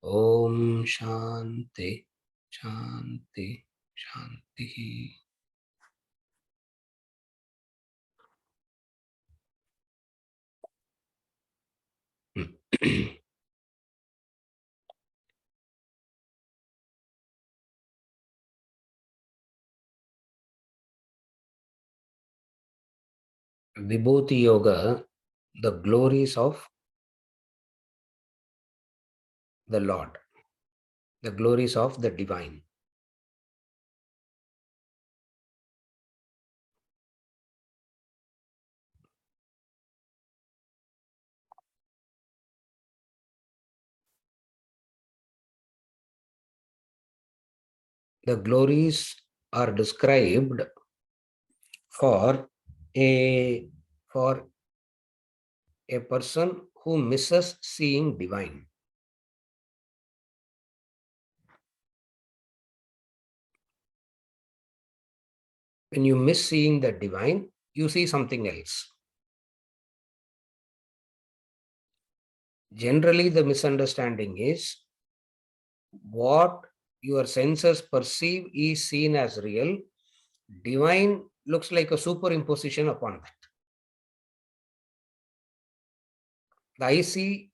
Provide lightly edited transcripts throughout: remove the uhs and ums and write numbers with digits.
Om Shanti, Shanti, Shanti. Vibhuti Yoga, the glories of the Lord, the glories of the divine. The glories are described for a for a person who misses seeing divine. When you miss seeing the divine, you see something else. Generally, the misunderstanding is what your senses perceive is seen as real. Divine looks like a superimposition upon that. The eye see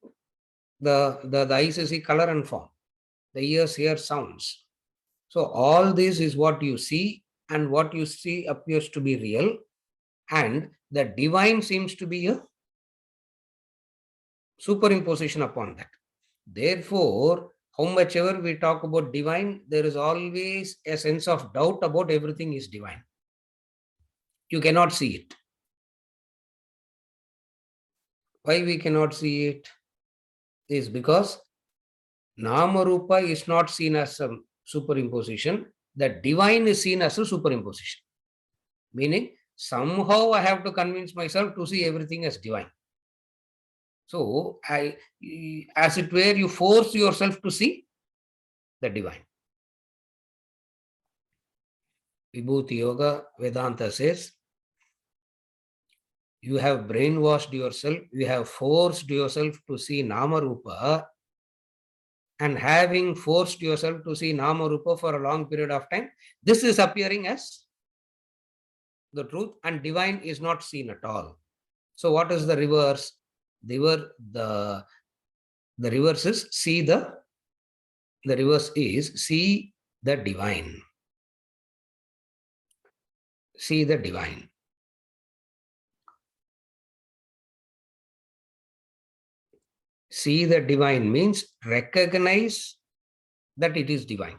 the eyes see color and form. The ears hear sounds. So all this is what you see, and what you see appears to be real, and the divine seems to be a superimposition upon that. Therefore, how much ever we talk about divine, there is always a sense of doubt about everything is divine. You cannot see it. Why we cannot see it? Is because Nama Rupa is not seen as a superimposition. The divine is seen as a superimposition. Meaning, somehow I have to convince myself to see everything as divine. So, as it were, you force yourself to see the divine. Vibhuti Yoga, Vedanta says, you have brainwashed yourself, you have forced yourself to see Nama Rupa, and having forced yourself to see Nama Rupa for a long period of time, this is appearing as the truth, and divine is not seen at all. So what is the reverse? The reverse is the reverse is see the divine. See the divine. See the divine means recognize that it is divine.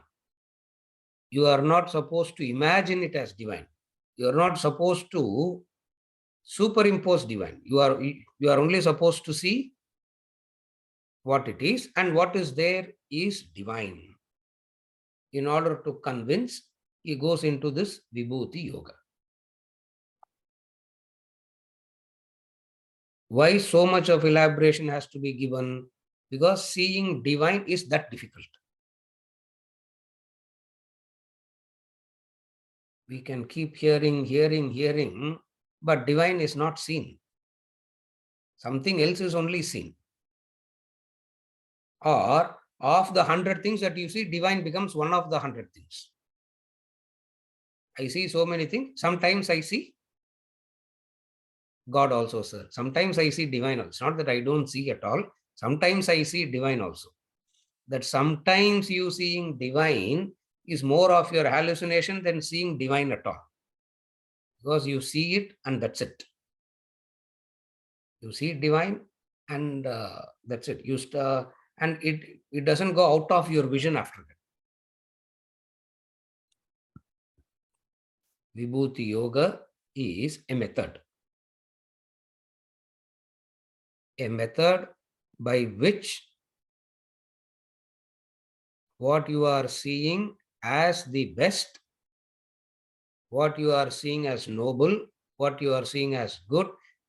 You are not supposed to imagine it as divine. You are not supposed to superimpose divine. You are only supposed to see what it is, and what is there is divine. In order to convince, he goes into this Vibhuti Yoga. Why so much of elaboration has to be given? Because seeing divine is that difficult. We can keep hearing, but divine is not seen. Something else is only seen. Or of the 100 things that you see, divine becomes one of the 100 things. I see so many things. Sometimes I see God also, sir. Sometimes I see divine also. It's not that I don't see at all. Sometimes I see divine also. That sometimes you seeing divine is more of your hallucination than seeing divine at all. Because you see it and that's it. You see divine and that's it. And it doesn't go out of your vision after that. Vibhuti Yoga is a method. A method by which what you are seeing as the best, what you are seeing as noble, what you are seeing as good,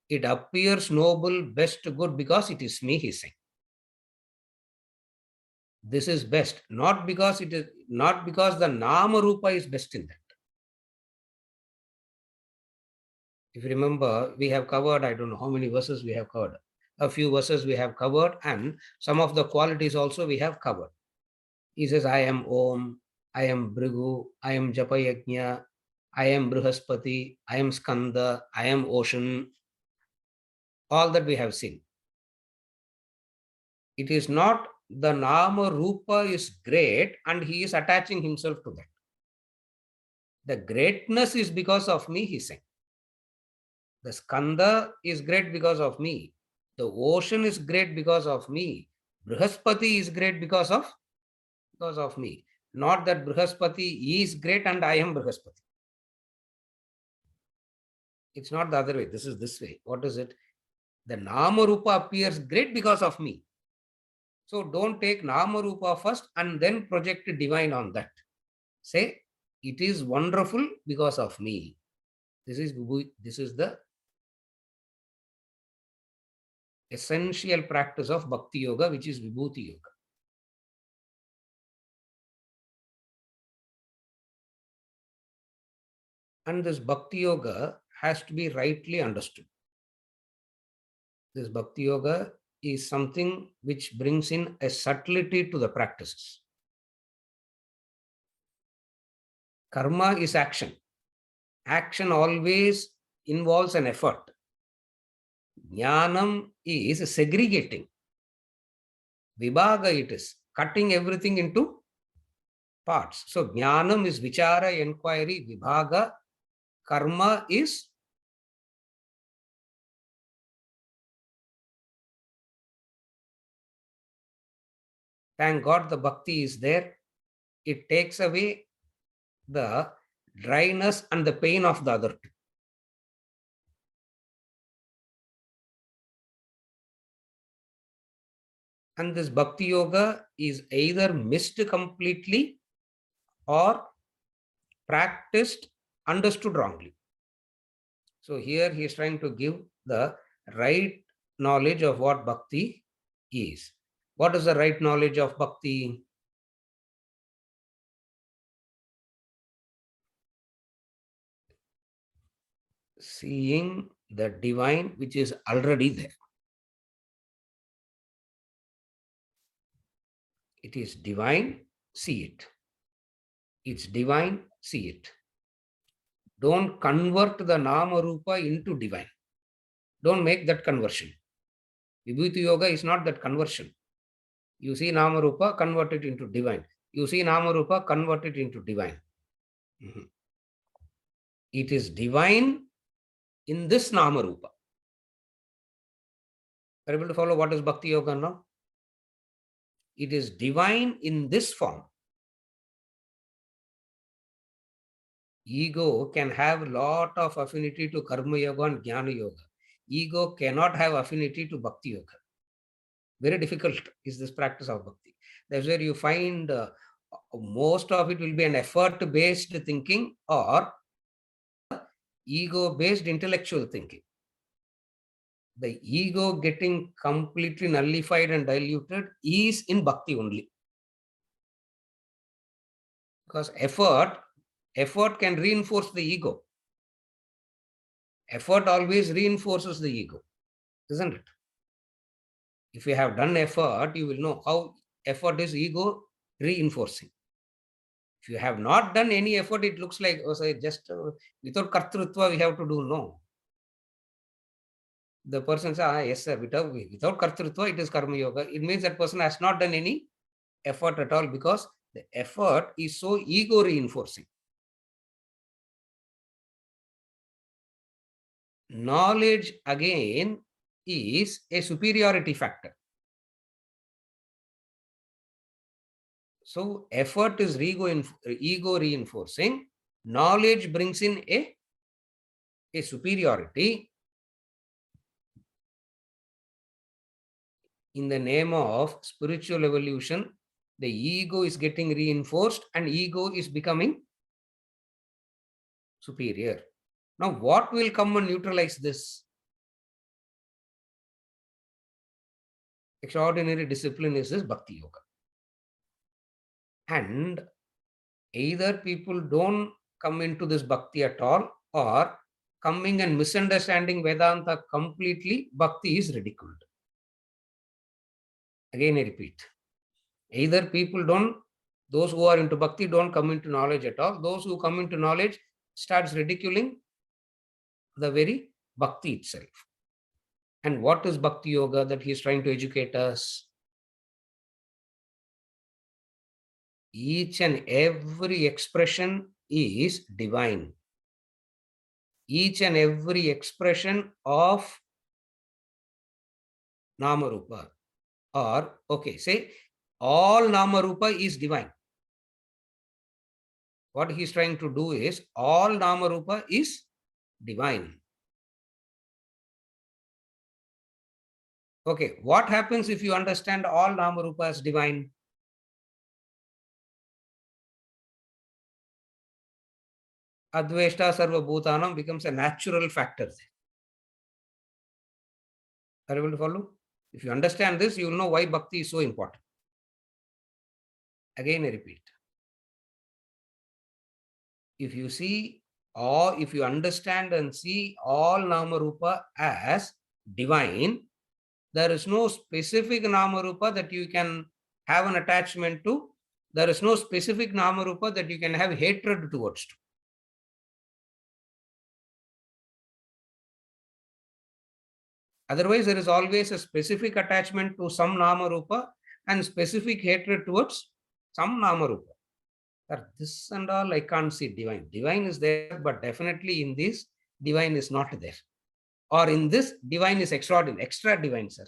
it appears noble, best, good because it is me, he's saying. This is best, not because the Nama Rupa is best in that. If you remember, we have covered, I don't know how many verses we have covered. A few verses we have covered, and some of the qualities also we have covered. He says, I am Om, I am Bhrigu, I am Japayajna, I am Brihaspati, I am Skanda, I am Ocean. All that we have seen. It is not the Nama Rupa is great and he is attaching himself to that. The greatness is because of me, he said. The Skanda is great because of me. The ocean is great because of me. Brihaspati is great because of me. Not that Brihaspati is great and I am Brihaspati. It's not the other way. This is this way. What is it? The Nama Rupa appears great because of me. So don't take Nama Rupa first and then project divine on that. Say, it is wonderful because of me. This is the essential practice of Bhakti Yoga, which is Vibhuti Yoga. And this Bhakti Yoga has to be rightly understood. This Bhakti Yoga is something which brings in a subtlety to the practices. Karma is action. Action always involves an effort. Jnanam is segregating. Vibhaga it is cutting everything into parts. So Jnanam is vichara, inquiry. Vibhaga. Karma is thank God the bhakti is there. It takes away the dryness and the pain of the other two. And this Bhakti Yoga is either missed completely or practiced, understood wrongly. So here he is trying to give the right knowledge of what Bhakti is. What is the right knowledge of Bhakti? Seeing the divine which is already there. It is divine, see it. It's divine, see it. Don't convert the Nama Rupa into divine. Don't make that conversion. Vibhuti Yoga is not that conversion. You see Nama Rupa, convert it into divine. You see Nama Rupa, convert it into divine. It is divine in this Nama Rupa. Are you able to follow what is Bhakti Yoga now? It is divine in this form. Ego can have a lot of affinity to Karma Yoga and Jnana Yoga. Ego cannot have affinity to Bhakti Yoga. Very difficult is this practice of Bhakti. That's where you find most of it will be an effort-based thinking or ego-based intellectual thinking. The ego getting completely nullified and diluted is in Bhakti only. Because effort can reinforce the ego. Effort always reinforces the ego, isn't it? If you have done effort, you will know how effort is ego reinforcing. If you have not done any effort, it looks like just without kartrutva we have to do. No. The person says, yes sir, without kartrutva it is karma yoga. It means that person has not done any effort at all because the effort is so ego reinforcing. Knowledge again is a superiority factor. So effort is ego reinforcing. Knowledge brings in a superiority. In the name of spiritual evolution, the ego is getting reinforced and ego is becoming superior. Now, what will come and neutralize this? Extraordinary discipline is this Bhakti Yoga. And either people don't come into this Bhakti at all, or coming and misunderstanding Vedanta completely, Bhakti is ridiculed. Again, I repeat. Either those who are into bhakti don't come into knowledge at all. Those who come into knowledge starts ridiculing the very bhakti itself. And what is bhakti yoga that he is trying to educate us? Each and every expression is divine. Each and every expression of Namarupa, or okay, say all Namarupa is divine. What he is trying to do is all Namarupa is divine. Okay, what happens if you understand all Namarupa as divine? Adveshta Sarva Bhutanam becomes a natural factor. Are you able to follow? If you understand this, you will know why bhakti is so important. Again, I repeat. If you see, or if you understand and see all Namarupa as divine, there is no specific Namarupa that you can have an attachment to. There is no specific Namarupa that you can have hatred towards. Otherwise, there is always a specific attachment to some Namarupa and specific hatred towards some Namarupa. This and all I can't see divine. Divine is there, but definitely in this, divine is not there. Or in this, divine is extraordinary, extra divine, sir.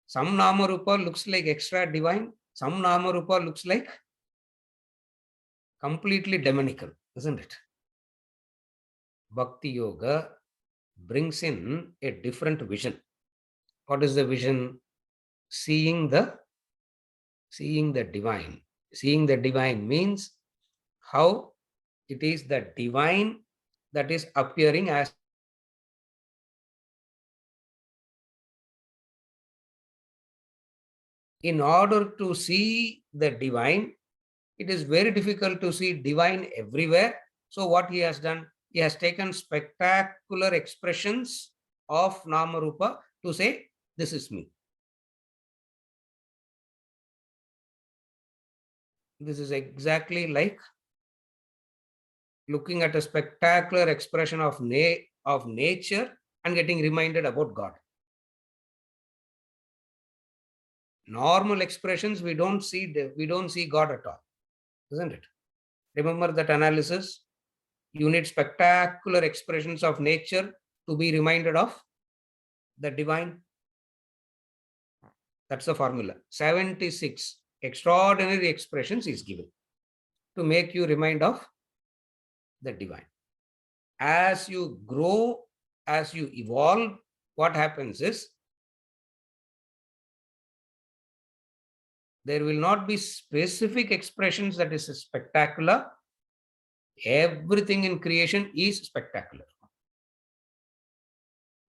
Some Namarupa looks like extra divine. Some Namarupa looks like completely demonical, isn't it? Bhakti Yoga brings in a different vision. What is the vision? Seeing the divine. Seeing the divine means how it is the divine that is appearing as. In order to see the divine, it is very difficult to see divine everywhere. So what he has done, he has taken spectacular expressions of Namarupa to say, this is me. This is exactly like looking at a spectacular expression of nature and getting reminded about God. Normal expressions, we don't see God at all, isn't it? Remember that analysis? You need spectacular expressions of nature to be reminded of the divine. That's the formula. 76 extraordinary expressions is given to make you remind of the divine. As you grow, as you evolve, what happens is there will not be specific expressions that is spectacular. Everything in creation is spectacular.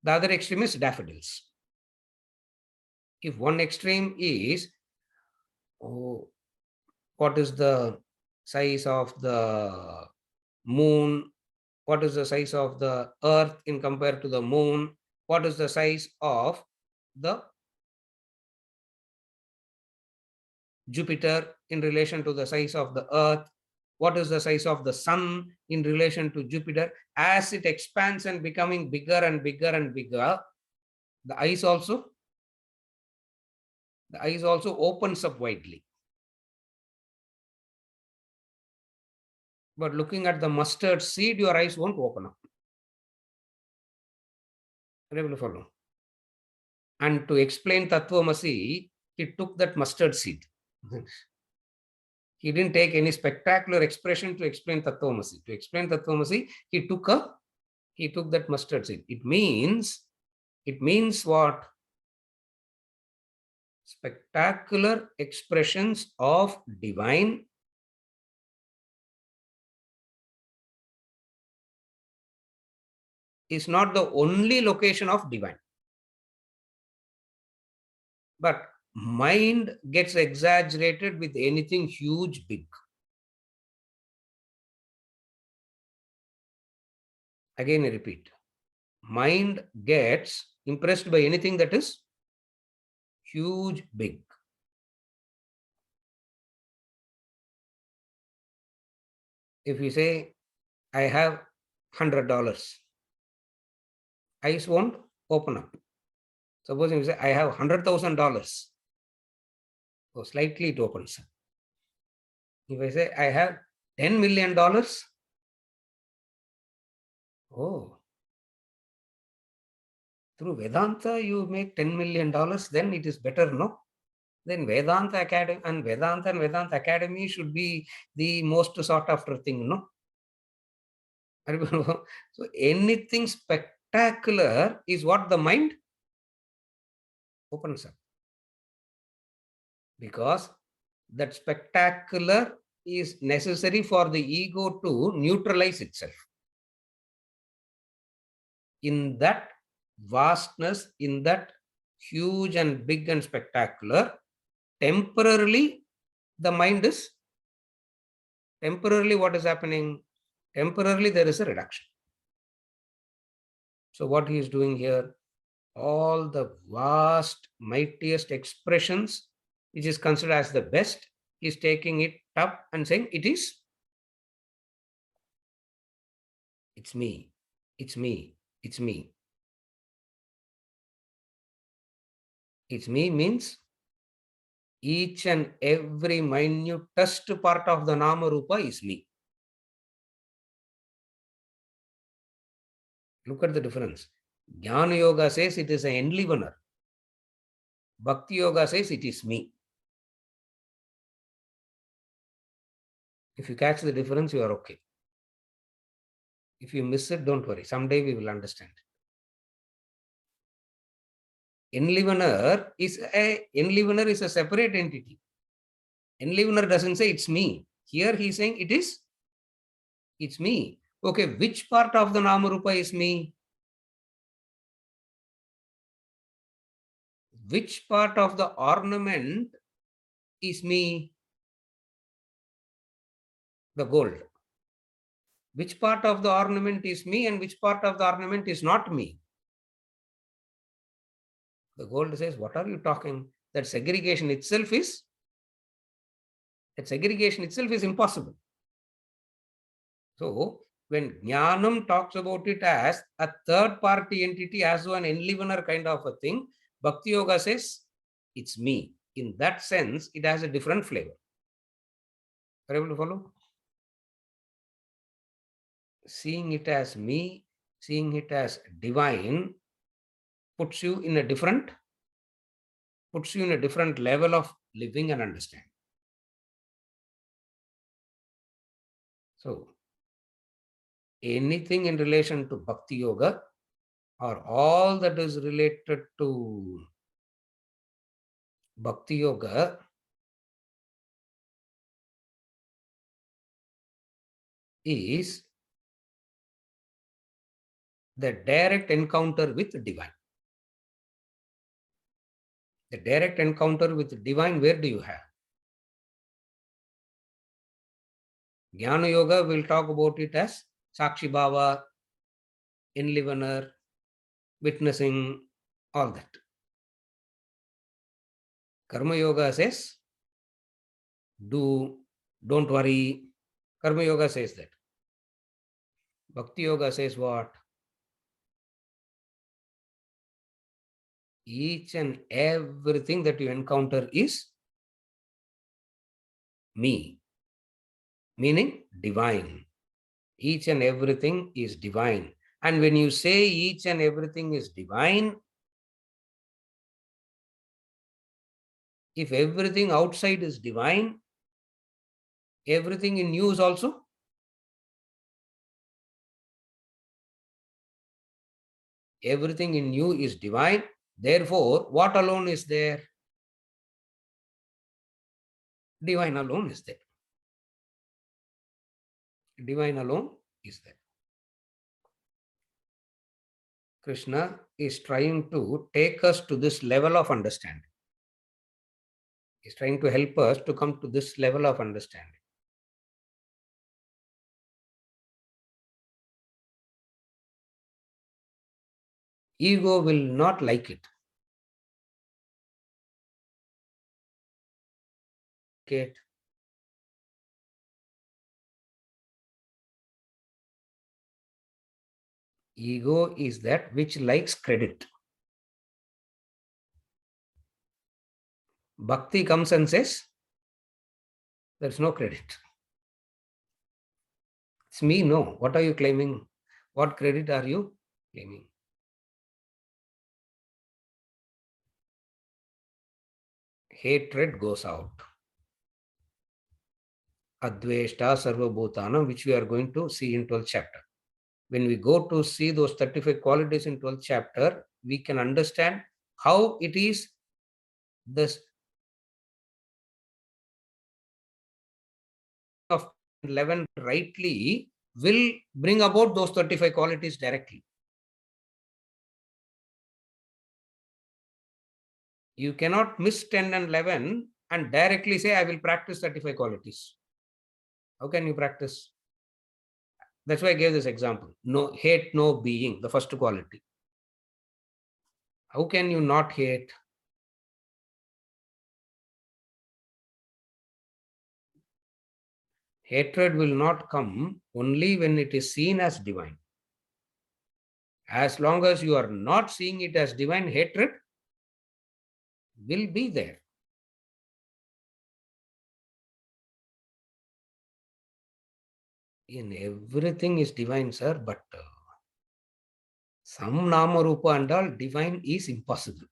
The other extreme is daffodils. If one extreme is, what is the size of the moon? What is the size of the earth in compared to the moon? What is the size of the Jupiter in relation to the size of the earth? What is the size of the sun in relation to Jupiter? As it expands and becoming bigger and bigger and bigger, the eyes also opens up widely. But looking at the mustard seed, your eyes won't open up. Are you able to follow? And to explain Tattvamasi, he took that mustard seed. He didn't take any spectacular expression to explain Tattvamasi. To explain Tattvamasi, he took that mustard seed. It means what? Spectacular expressions of divine is not the only location of divine. But mind gets exaggerated with anything huge, big. Again, I repeat. Mind gets impressed by anything that is huge, big. If you say, I have $100, eyes won't open up. Suppose you say, I have $100,000. So slightly it opens up. If I say, I have $10 million, oh, through Vedanta you make $10 million, then it is better, no? Then Vedanta Academy and Vedanta Academy should be the most sought after thing, no? So anything spectacular is what the mind opens up. Because that spectacular is necessary for the ego to neutralize itself. In that vastness, in that huge and big and spectacular, temporarily the mind is, temporarily what is happening? Temporarily there is a reduction. So what he is doing here, all the vast, mightiest expressions, which is considered as the best, is taking it up and saying, it's me, it's me, it's me. It's me means each and every minutest part of the Nama Rupa is me. Look at the difference. Jnana Yoga says it is an enlivener. Bhakti Yoga says it is me. If you catch the difference, you are okay. If you miss it, don't worry. Someday we will understand. Enlivener is a separate entity. Enlivener doesn't say it's me. Here he is saying it's me. Okay, which part of the Nama Rupa is me? Which part of the ornament is me? The gold. Which part of the ornament is me and which part of the ornament is not me? The gold says, what are you talking? That segregation itself is impossible. So, when Jnanam talks about it as a third party entity, as an enlivener kind of a thing, Bhakti Yoga says, it's me. In that sense, it has a different flavor. Are you able to follow? Seeing it as me, seeing it as divine, puts you in a different level of living and understanding. So, anything in relation to Bhakti Yoga or all that is related to Bhakti Yoga is the direct encounter with divine. The direct encounter with divine, where do you have? Jnana Yoga will talk about it as Sakshi Bhava, enlivener, witnessing, all that. Karma Yoga says, don't worry. Karma Yoga says that. Bhakti Yoga says what? Each and everything that you encounter is me, meaning divine. Each and everything is divine. And when you say each and everything is divine, if everything outside is divine, everything in you is also everything in you is divine. Therefore, what alone is there? Divine alone is there. Divine alone is there. Krishna is trying to take us to this level of understanding. He's trying to help us to come to this level of understanding. Ego will not like it. indicate? Ego is that which likes credit. Bhakti comes and says, there's no credit. It's me, no. What are you claiming? What credit are you claiming? Hatred goes out. Adveshta Sarvabhutanam, which we are going to see in 12th chapter. When we go to see those 35 qualities in 12th chapter, we can understand how it is this of 11 rightly will bring about those 35 qualities directly. You cannot miss 10 and 11 and directly say, I will practice 35 qualities. How can you practice? That's why I gave this example. No hate, no being, the first quality. How can you not hate? Hatred will not come only when it is seen as divine. As long as you are not seeing it as divine, hatred will be there. In everything is divine, sir, but some Nama Rupa and all divine is impossible.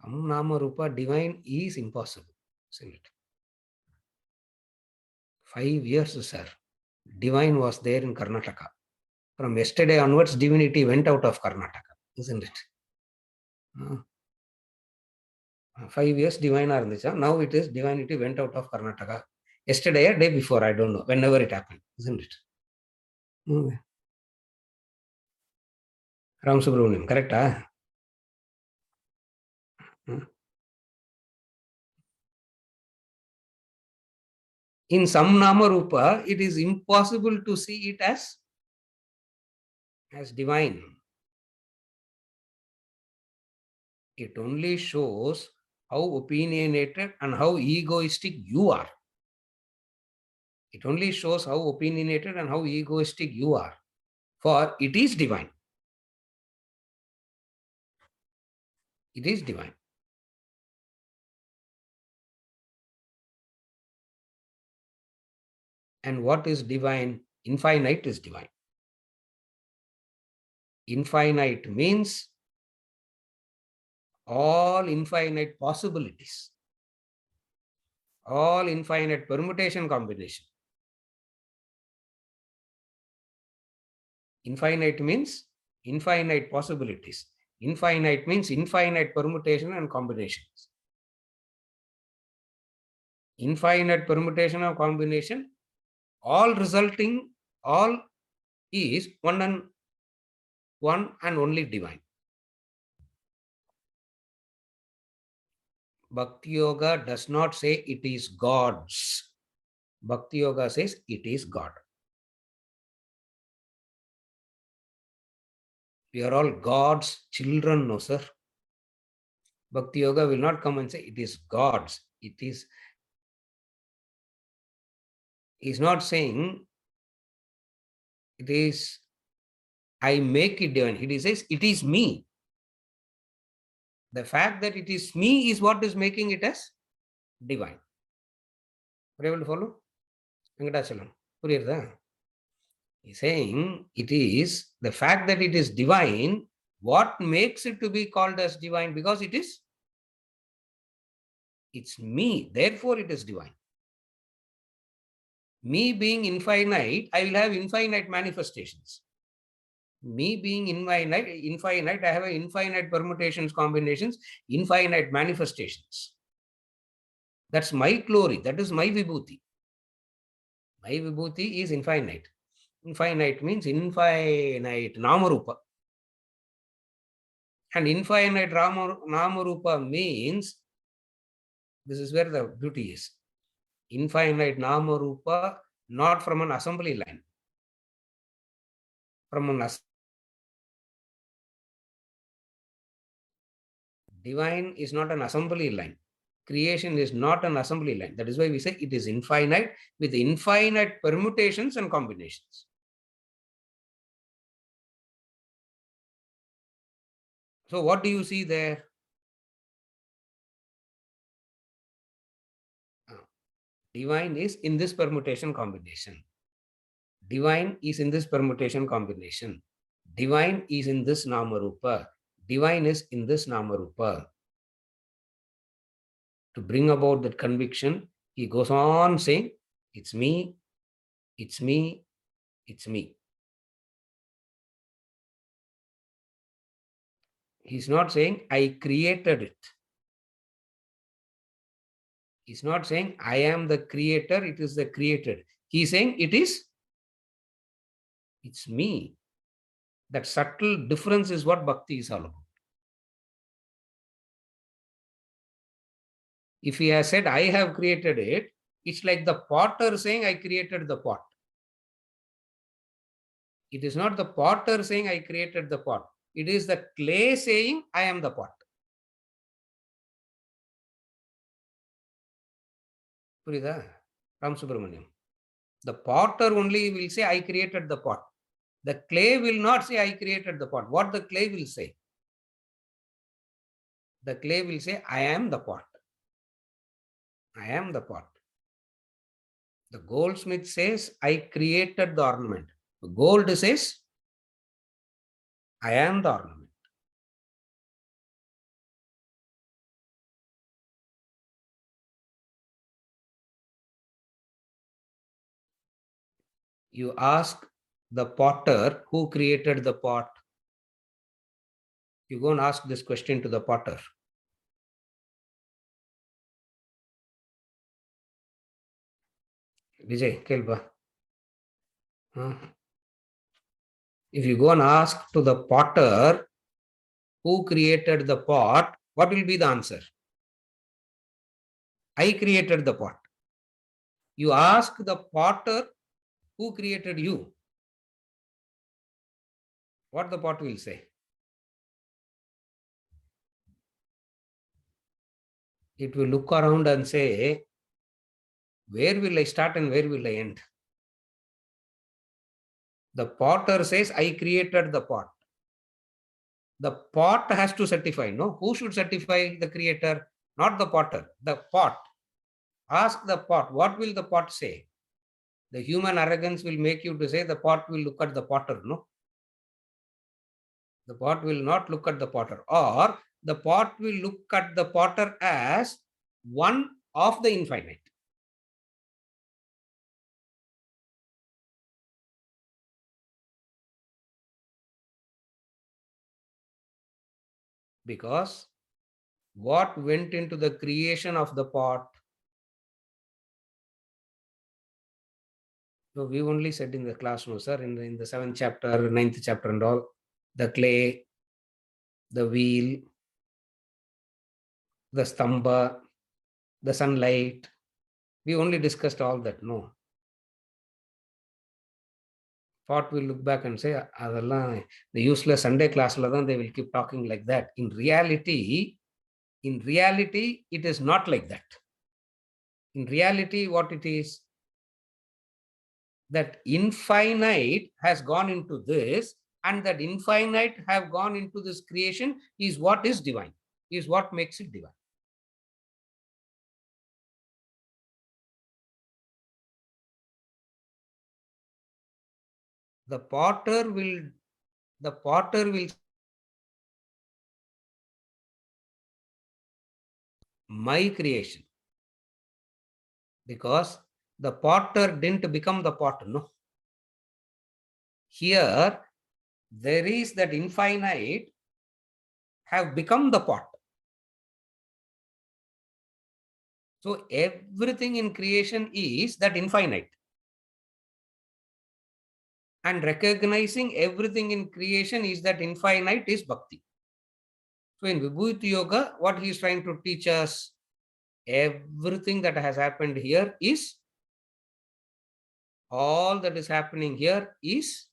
Some Nama Rupa divine is impossible, isn't it? 5 years, sir. Divine was there in Karnataka. From yesterday onwards, divinity went out of Karnataka, isn't it? 5 years divine are this. Now it is divinity went out of Karnataka. Yesterday or day before, I don't know. Whenever it happened, isn't it? Ram Subramaniam, correct? In some Nama Rupa, it is impossible to see it as divine. It only shows how opinionated and how egoistic you are. It only shows how opinionated and how egoistic you are. For it is divine. It is divine. And what is divine? Infinite is divine. Infinite means all infinite possibilities, all infinite permutation combination. Infinite means infinite possibilities. Infinite means infinite permutation and combinations. Infinite permutation or combination, all resulting, all is one and only divine. Bhakti Yoga does not say it is God's. Bhakti Yoga says it is God. We are all God's children, no sir. Bhakti Yoga will not come and say it is God's. It is. He's not saying it is, I make it divine. He says it is me. The fact that it is me is what is making it as divine. Are you able to follow? Venkatachalam. He's saying it is the fact that it is divine, what makes it to be called as divine, because it's me, therefore it is divine. Me being infinite, I will have infinite manifestations. Me being infinite, I have infinite permutations, combinations, infinite manifestations. That's my glory. That is my vibhuti. My vibhuti is infinite. Infinite means infinite Namarupa. And infinite Namarupa means, this is where the beauty is. Infinite Namarupa, not from an assembly line. From an divine is not an assembly line. Creation is not an assembly line. That is why we say it is infinite with infinite permutations and combinations. So what do you see there? Divine is in this permutation combination. Divine is in this permutation combination. Divine is in this Namarupa. Divine is in this Namarupa. To bring about that conviction, he goes on saying, it's me, it's me, it's me. He's not saying, I created it. He's not saying, I am the creator, it is the created. He's saying, it's me. That subtle difference is what bhakti is all about. If he has said, I have created it, it's like the potter saying, I created the pot. It is not the potter saying, I created the pot. It is the clay saying, I am the pot. Purida? Ram Subramaniam. The potter only will say, I created the pot. The clay will not say, I created the pot. What the clay will say? The clay will say, I am the pot. I am the pot. The goldsmith says, I created the ornament. The gold says, I am the ornament. You ask the potter who created the pot. You go and ask this question to the potter. Vijay, Kelba. If you go and ask to the potter who created the pot, what will be the answer? I created the pot. You ask the potter who created you. What the pot will say? It will look around and say, where will I start and where will I end? The potter says, I created the pot. The pot has to certify. No, who should certify? The creator, not the potter, the pot. Ask the pot, what will the pot say? The human arrogance will make you to say the pot will look at the potter. No, the pot will not look at the potter, or the pot will look at the potter as one of the infinite. Because what went into the creation of the pot? So we only said in the class, no, sir, in the 7th chapter, 9th chapter and all, the clay, the wheel, the stamba, the sunlight. We only discussed all that. No. Pot will look back and say, the useless Sunday class, they will keep talking like that. In reality, it is not like that. In reality, what it is, that infinite has gone into this, and that infinite have gone into this creation is what is divine, is what makes it divine. The potter will my creation, because the potter didn't become the potter. No. Here, there is that infinite have become the pot. So everything in creation is that infinite. And recognizing everything in creation is that infinite is bhakti. So in Vibhuti Yoga, what he is trying to teach us, everything that has happened here is, all that is happening here is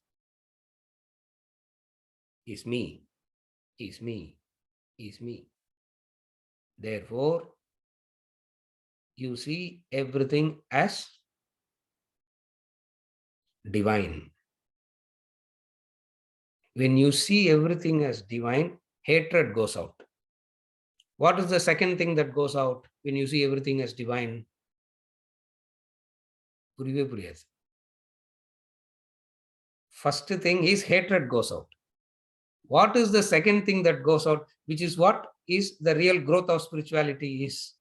me, is me, is me. Therefore, You see everything as divine. When you see everything as divine, hatred goes out. What is the second thing that goes out when you see everything as divine? First thing is hatred goes out. What is the second thing that goes out, which is what is the real growth of spirituality is?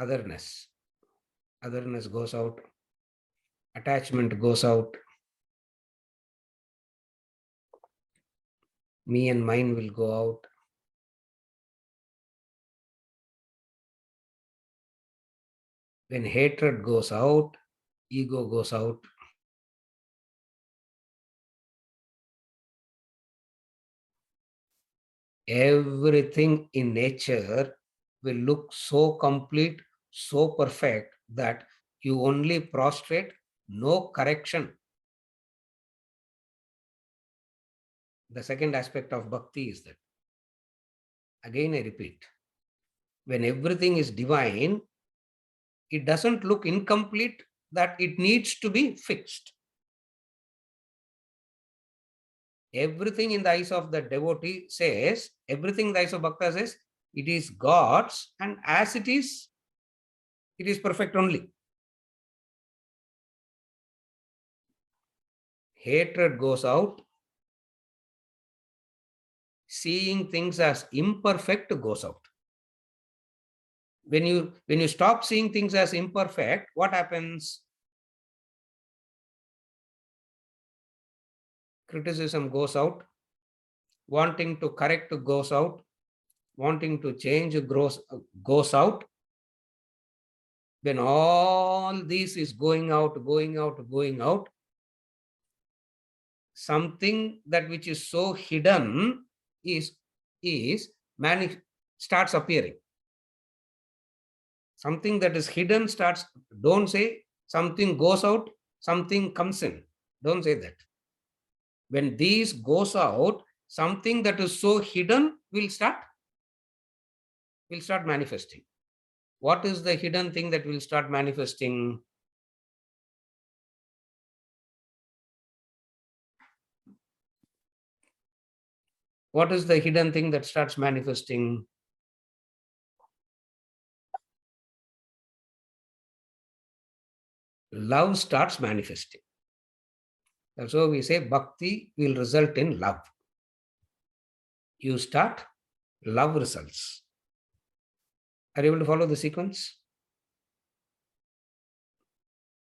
Otherness. Otherness goes out. Attachment goes out. Me and mine will go out. When hatred goes out, ego goes out. Everything in nature will look so complete, so perfect that you only prostrate, no correction. The second aspect of bhakti is that. Again, I repeat, when everything is divine, it doesn't look incomplete, that it needs to be fixed. Everything in the eyes of the devotee says, everything in the eyes of bhakta says, it is God's, and as it is perfect only. Hatred goes out. Seeing things as imperfect goes out. When you stop seeing things as imperfect, what happens? Criticism goes out. Wanting to correct goes out. Wanting to change goes out. When all this is going out, something that which is so hidden starts appearing. Something that is hidden starts. Don't say something goes out, something comes in. Don't say that. When these goes out, something that is so hidden will start manifesting. What is the hidden thing that will start manifesting? What is the hidden thing that starts manifesting? Love starts manifesting. That's why we say bhakti will result in love. You start, love results. Are you able to follow the sequence?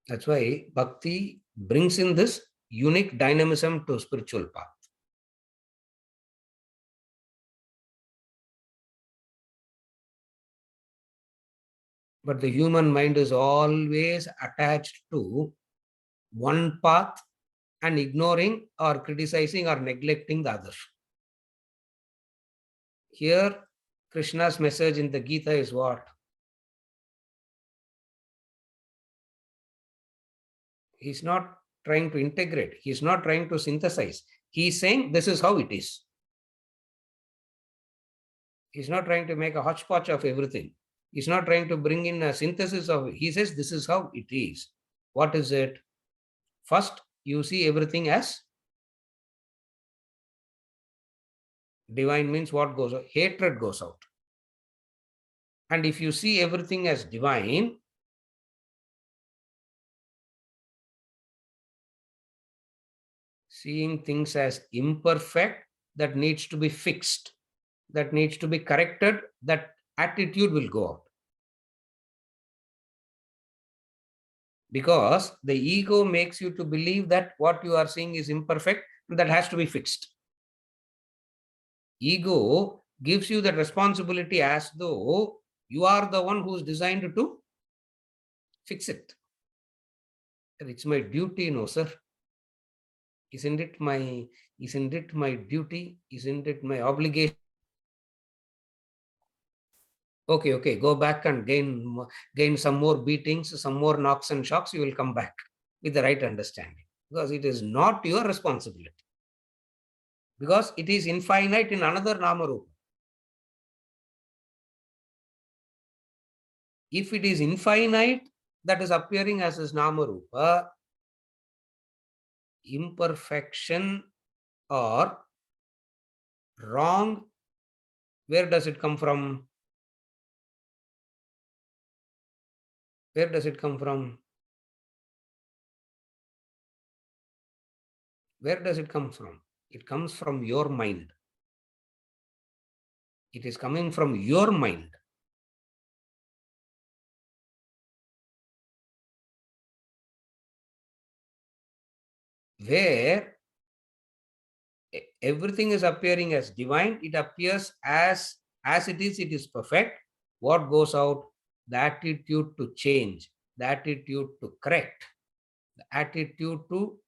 That's why bhakti brings in this unique dynamism to spiritual path. But the human mind is always attached to one path and ignoring or criticizing or neglecting the other. Here, Krishna's message in the Gita is what? He's not trying to integrate. He's not trying to synthesize. He's saying this is how it is. He's not trying to make a hodgepodge of everything. He's not trying to bring in a synthesis of it. He says this is how it is. What is it? First, you see everything as divine. Means what goes out? Hatred goes out. And if you see everything as divine, seeing things as imperfect, that needs to be fixed, that needs to be corrected, that attitude will go out. Because the ego makes you to believe that what you are seeing is imperfect, and that has to be fixed. Ego gives you the responsibility as though you are the one who is designed to fix it. It's my duty, no, sir. Isn't it my duty? Isn't it my obligation? Okay, go back and gain some more beatings, some more knocks and shocks. You will come back with the right understanding. because it is not your responsibility. Because it is infinite in another Namarupa. If it is infinite, that is appearing as his Namarupa, imperfection or wrong, where does it come from? Where does it come from? Where does it come from? It comes from your mind. It is coming from your mind. Where everything is appearing as divine, it appears as it is perfect. What goes out? The attitude to change, the attitude to correct, the attitude to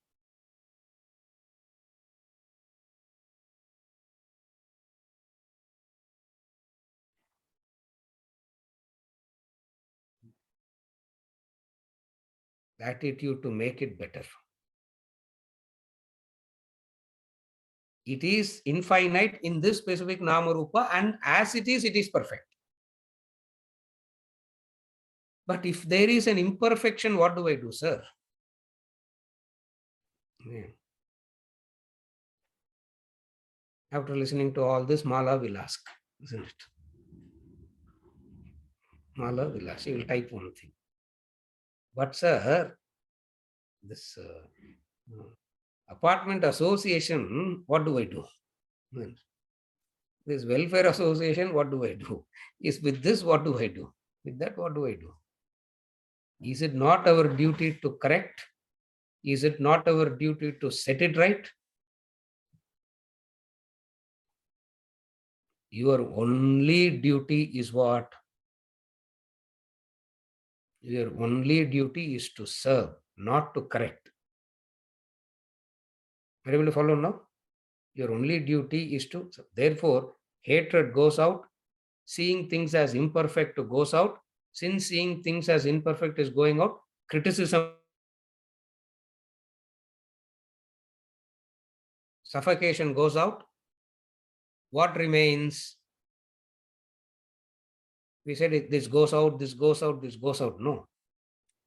make it better. It is infinite in this specific Namarupa, and as it is perfect. But if there is an imperfection, what do I do, sir? Yeah. After listening to all this, Mala will ask, isn't it? Mala will ask, she will type one thing. But sir, this apartment association, what do I do? This welfare association, what do I do? Is with this, what do I do? With that, what do I do? Is it not our duty to correct? Is it not our duty to set it right? Your only duty is what? Your only duty is to serve, not to correct. Are you able to follow now? Your only duty is to, therefore, hatred goes out, seeing things as imperfect goes out. Since seeing things as imperfect is going out, criticism, suffocation goes out. What remains? We said this goes out, this goes out, this goes out. No.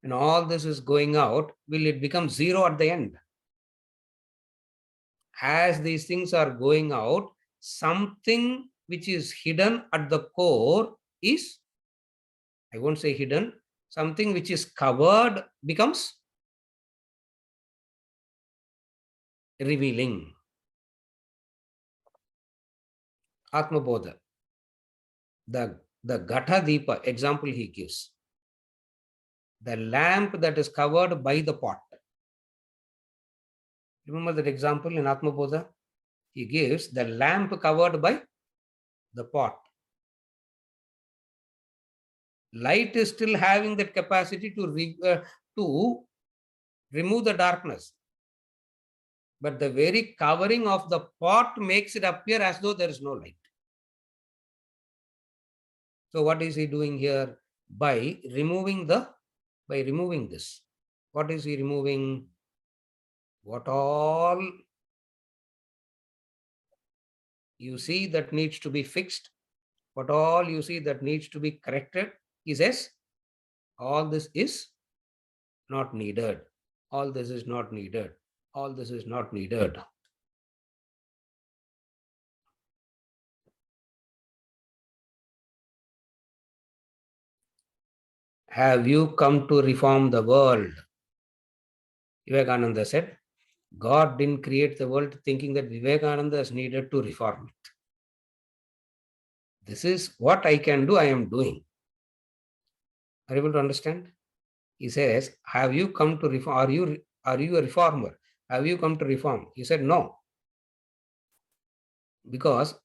And all this is going out, will it become zero at the end? As these things are going out, something which is hidden at the core is, I won't say hidden, something which is covered becomes revealing. Atma Bodha. The Gatha Deepa example he gives. The lamp that is covered by the pot. Remember that example in Atma Bodha? He gives the lamp covered by the pot. Light is still having that capacity to remove the darkness. But the very covering of the pot makes it appear as though there is no light. So what is he doing here? By removing this. What is he removing? What all you see that needs to be fixed, what all you see that needs to be corrected, he says, all this is not needed. All this is not needed. All this is not needed. Have you come to reform the world? Vivekananda said, God didn't create the world thinking that Vivekananda is needed to reform it. This is what I can do, I am doing. Are you able to understand? He says, have you come to reform? Are you a reformer? Have you come to reform? He said, no. Because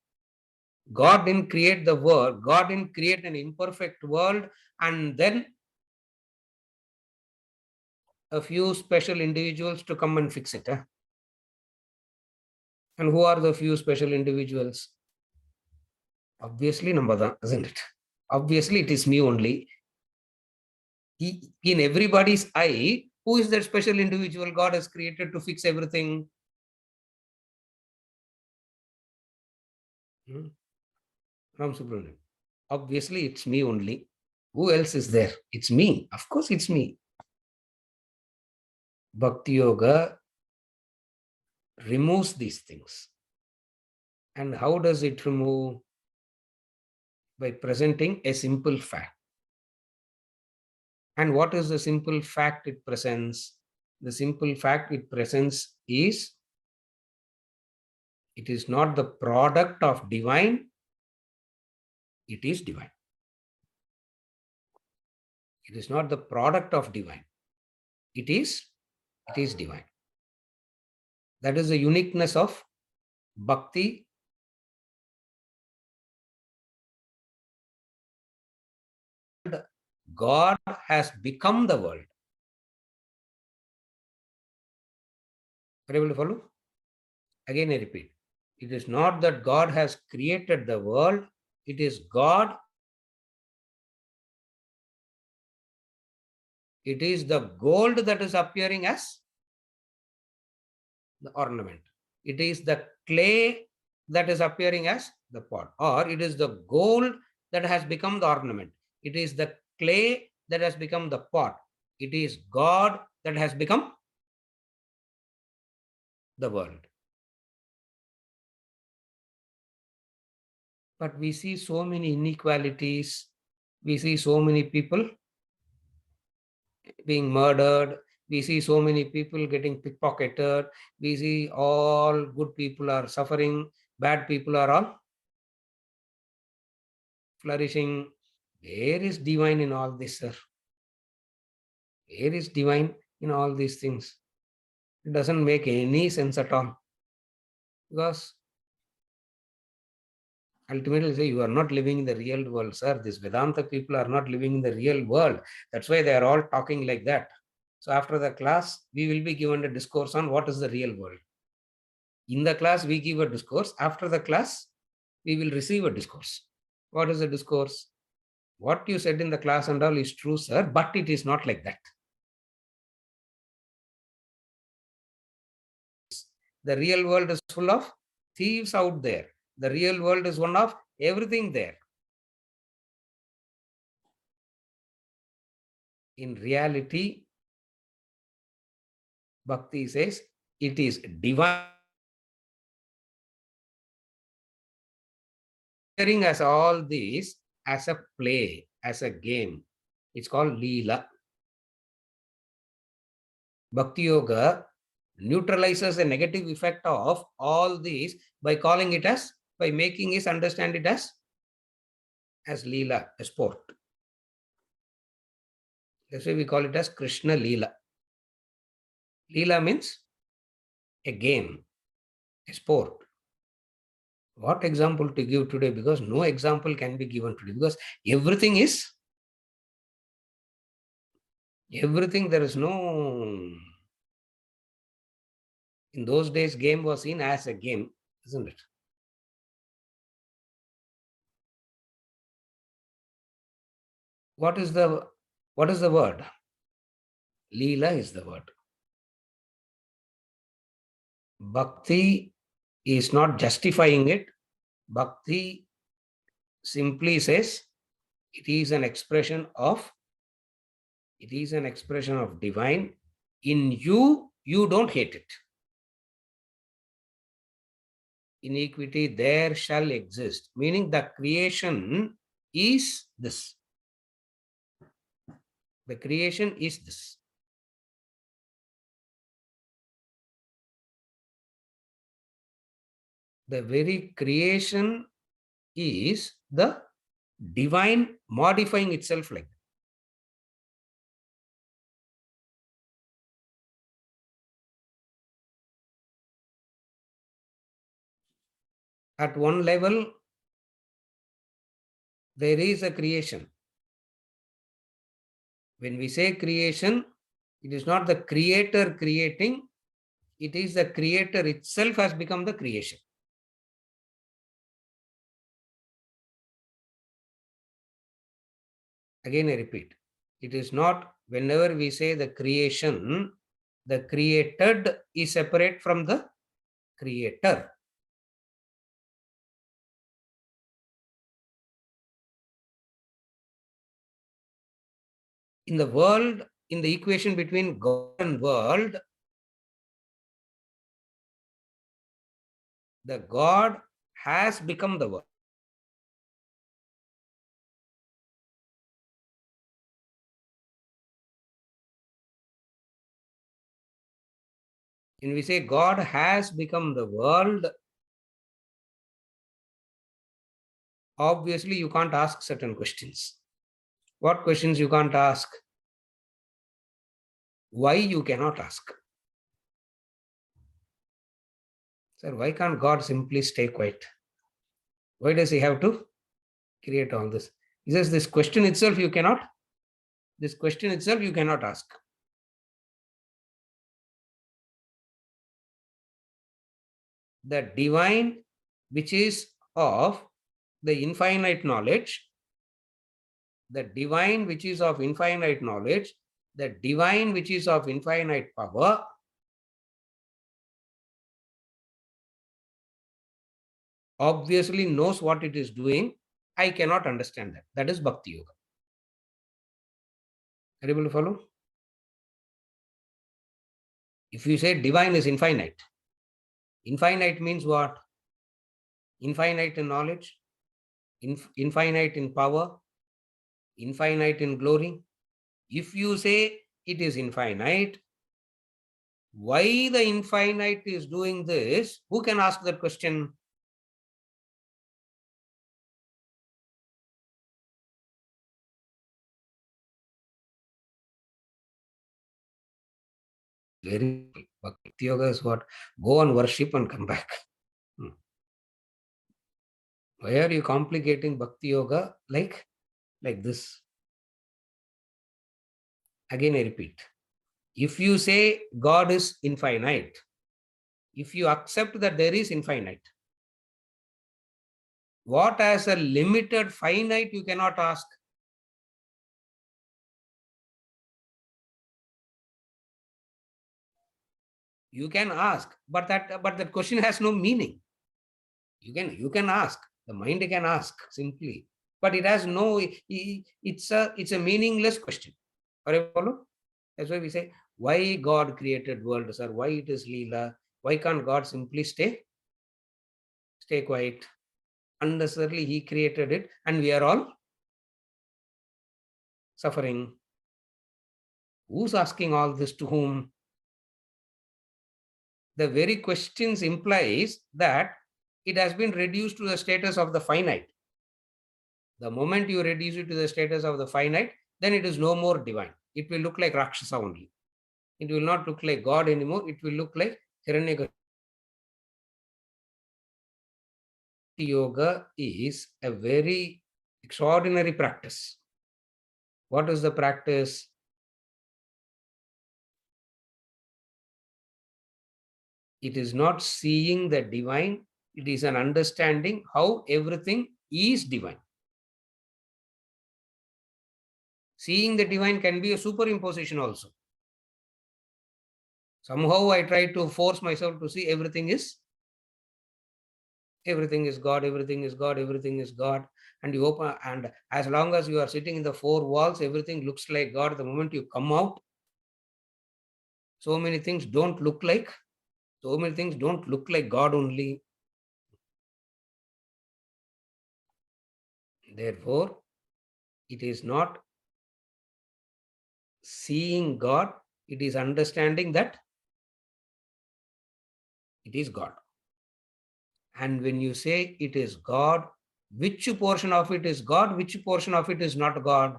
God didn't create the world. God didn't create an imperfect world and then a few special individuals to come and fix it. And who are the few special individuals? Obviously, Nambada, isn't it? Obviously, it is me only. In everybody's eye, Who is that special individual God has created to fix everything? Ram Subramanian. Obviously, it's me only. Who else is there? It's me. Of course, it's me. Bhakti Yoga removes these things. And how does it remove? By presenting a simple fact. And what is the simple fact it presents? The simple fact it presents is, it is not the product of divine, it is divine. It is not the product of divine. It is divine. That is the uniqueness of bhakti. God has become the world. Are you able to follow? Again, I repeat. It is not that God has created the world. It is God. It is the gold that is appearing as the ornament. It is the clay that is appearing as the pot, or it is the gold that has become the ornament. It is the clay that has become the pot. It is God that has become the world. But we see so many inequalities. We see so many people being murdered. We see so many people getting pickpocketed. We see all good people are suffering. Bad people are all flourishing. Where is divine in all this, sir? Where is divine in all these things? It doesn't make any sense at all. Because ultimately, say, you are not living in the real world, sir. These Vedanta people are not living in the real world. That's why they are all talking like that. So after the class, we will be given a discourse on what is the real world. In the class, we give a discourse. After the class, we will receive a discourse. What is the discourse? What you said in the class and all is true, sir, but it is not like that. The real world is full of thieves out there. The real world is one of everything there. In reality, Bhakti says it is divine. As all these as a play, as a game. It's called Leela. Bhakti Yoga neutralizes the negative effect of all these by calling it as, by making us understand it as Leela, a sport. That's why we call it as Krishna Leela. Leela means a game, a sport. What example to give today? Because no example can be given today. Because everything, there is no... In those days, game was seen as a game, isn't it? What is the word? Leela is the word. Bhakti is not justifying it. Bhakti simply says it is an expression of divine. In you, you don't hate it. Iniquity there shall exist, meaning the creation is this. The creation is this. The very creation is the divine modifying itself like that. At one level, there is a creation. When we say creation, it is not the creator creating, it is the creator itself has become the creation. Again, I repeat, it is not whenever we say the creation, the created is separate from the creator. In the world, in the equation between God and world, the God has become the world. When we say God has become the world, obviously you can't ask certain questions. What questions you can't ask? Why you cannot ask? Sir, why can't God simply stay quiet? Why does he have to create all this? He says this question itself you cannot ask. The divine, which is of the infinite knowledge, the divine which is of infinite knowledge, the divine which is of infinite power, obviously knows what it is doing. I cannot understand that. That is Bhakti Yoga. Are you able to follow? If you say divine is infinite, infinite means what? Infinite in knowledge, infinite in power, infinite in glory. If you say it is infinite, why the infinite is doing this? Who can ask that question? Very Bhakti Yoga is what? Go and worship and come back. Why are you complicating Bhakti Yoga like this? Again, I repeat. If you say God is infinite, if you accept that there is infinite, what as a limited finite you cannot ask? You can ask, but that question has no meaning. You can ask. The mind can ask simply, but it has no. It's a meaningless question. Follow? That's why we say, why God created world, sir? Why it is Leela? Why can't God simply stay quiet? Unnecessarily, He created it, and we are all suffering. Who's asking all this to whom? The very questions implies that it has been reduced to the status of the finite. The moment you reduce it to the status of the finite, then it is no more divine. It will look like Rakshasa only. It will not look like God anymore. It will look like Hiranyakashipu. Yoga is a very extraordinary practice. What is the practice? It is not seeing the divine. It is an understanding how everything is divine. Seeing the divine can be a superimposition also. Somehow I try to force myself to see everything is God, everything is God, everything is God. And you open, and as long as you are sitting in the four walls, everything looks like God. The moment you come out, so many things don't look like God only. Therefore, it is not seeing God, it is understanding that it is God. And when you say it is God, which portion of it is God, which portion of it is not God?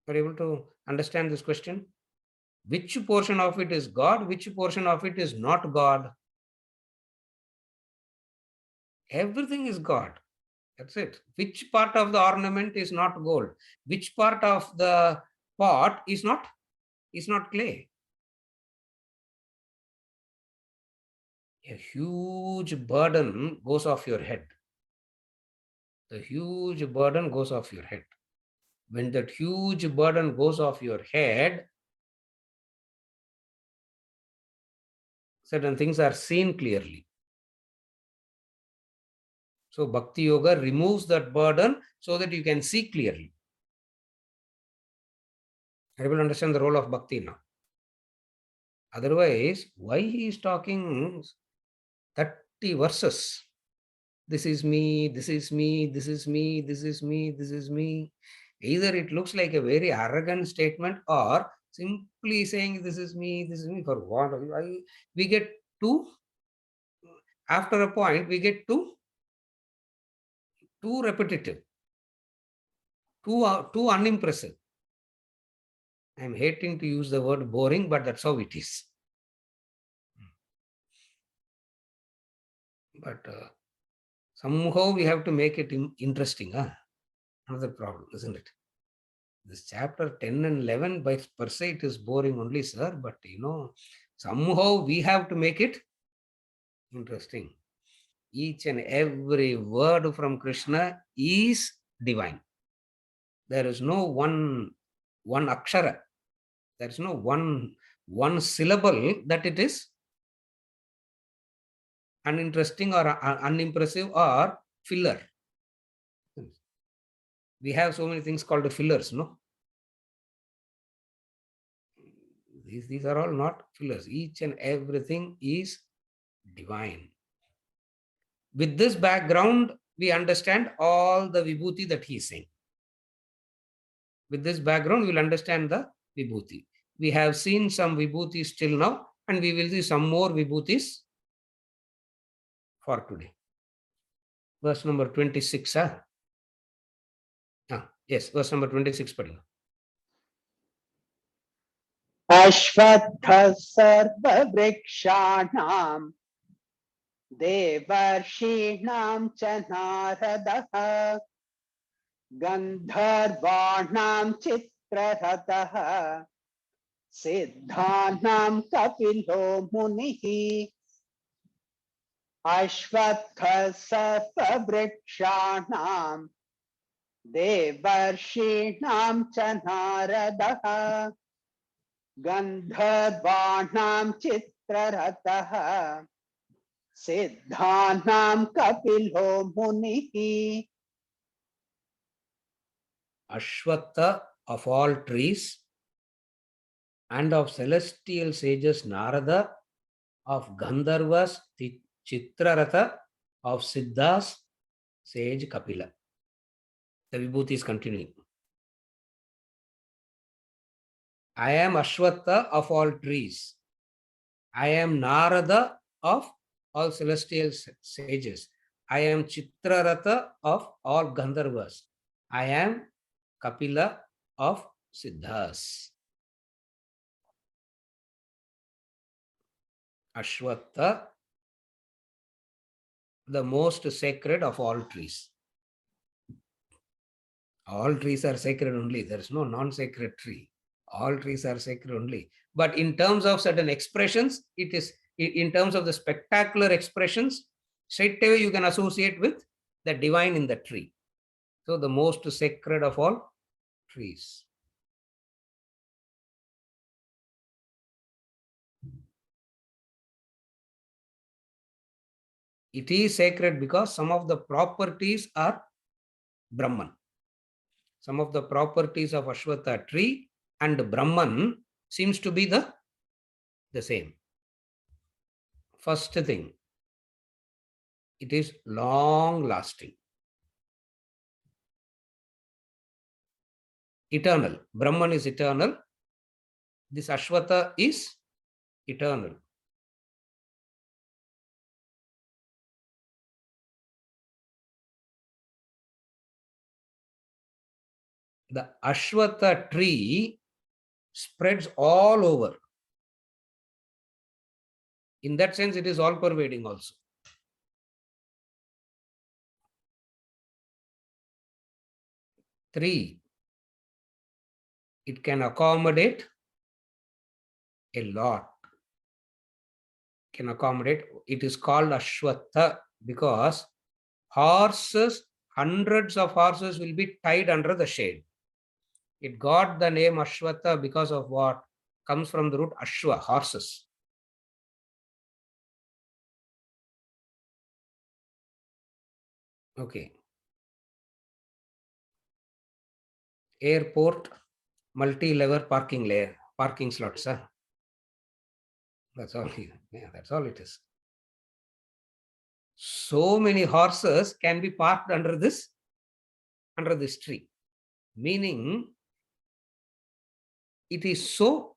Are you able to understand this question? Which portion of it is God, which portion of it is not God? Everything is God. That's it. Which part of the ornament is not gold? Which part of the pot is not clay? A huge burden goes off your head. the huge burden goes off your head. When that huge burden goes off your head, certain things are seen clearly. So Bhakti Yoga removes that burden so that you can see clearly. Everyone understand the role of Bhakti now. Otherwise, why he is talking 30 verses? This is me, this is me, this is me, this is me, this is me. Either it looks like a very arrogant statement or simply saying this is me for what? We get too, after a point, we get too repetitive, too unimpressive. I'm hating to use the word boring, but that's how it is. But somehow we have to make it interesting. Another problem, isn't it? This chapter 10 and 11 by per se it is boring only, sir. But somehow we have to make it interesting. Each and every word from Krishna is divine. There is no one akshara. There is no one syllable that it is uninteresting or unimpressive or filler. We have so many things called fillers, no? These are all not fillers. Each and everything is divine. With this background, we understand all the vibhuti that he is saying. With this background, we will understand the vibhuti. We have seen some vibhutis till now, and we will see some more vibhutis for today. Verse number 26. Yes, verse number 26. Ashvatha sarva vrikshanam devarshinam cha naradaha gandharvanam chitraratah siddhanam kapilo munihi. Ashvatha sarva vrikshanam devarshinam cha naradaha Gandharvanam chitraratah siddhanam kapilo munihi. Ashwatha of all trees and of celestial sages Narada, of Gandharvas Chitraratha, of Siddhas sage Kapila. The Vibhuti is continuing. I am Ashwatha of all trees. I am Narada of all celestial sages. I am Chitraratha of all Gandharvas. I am Kapila of Siddhas. Ashwatha, the most sacred of all trees. All trees are sacred only. There is no non-sacred tree. All trees are sacred only. But in terms of certain expressions, it is, in terms of the spectacular expressions, straight away you can associate with the divine in the tree. So the most sacred of all trees. It is sacred because some of the properties are Brahman. Some of the properties of Ashwatha tree and Brahman seems to be the same. First thing, it is long lasting. Eternal. Brahman is eternal. This Ashwatha is eternal. The Ashwatha tree spreads all over. In that sense, it is all pervading also. Three, it can accommodate a lot. Can accommodate. It is called Ashwatha because horses hundreds of horses will be tied under the shade. It got the name Ashwatha because of what? Comes from the root Ashwa, horses. Okay. Airport, multi-level parking slots. Huh? That's all. Yeah, that's all it is. So many horses can be parked under this tree. Meaning, it is so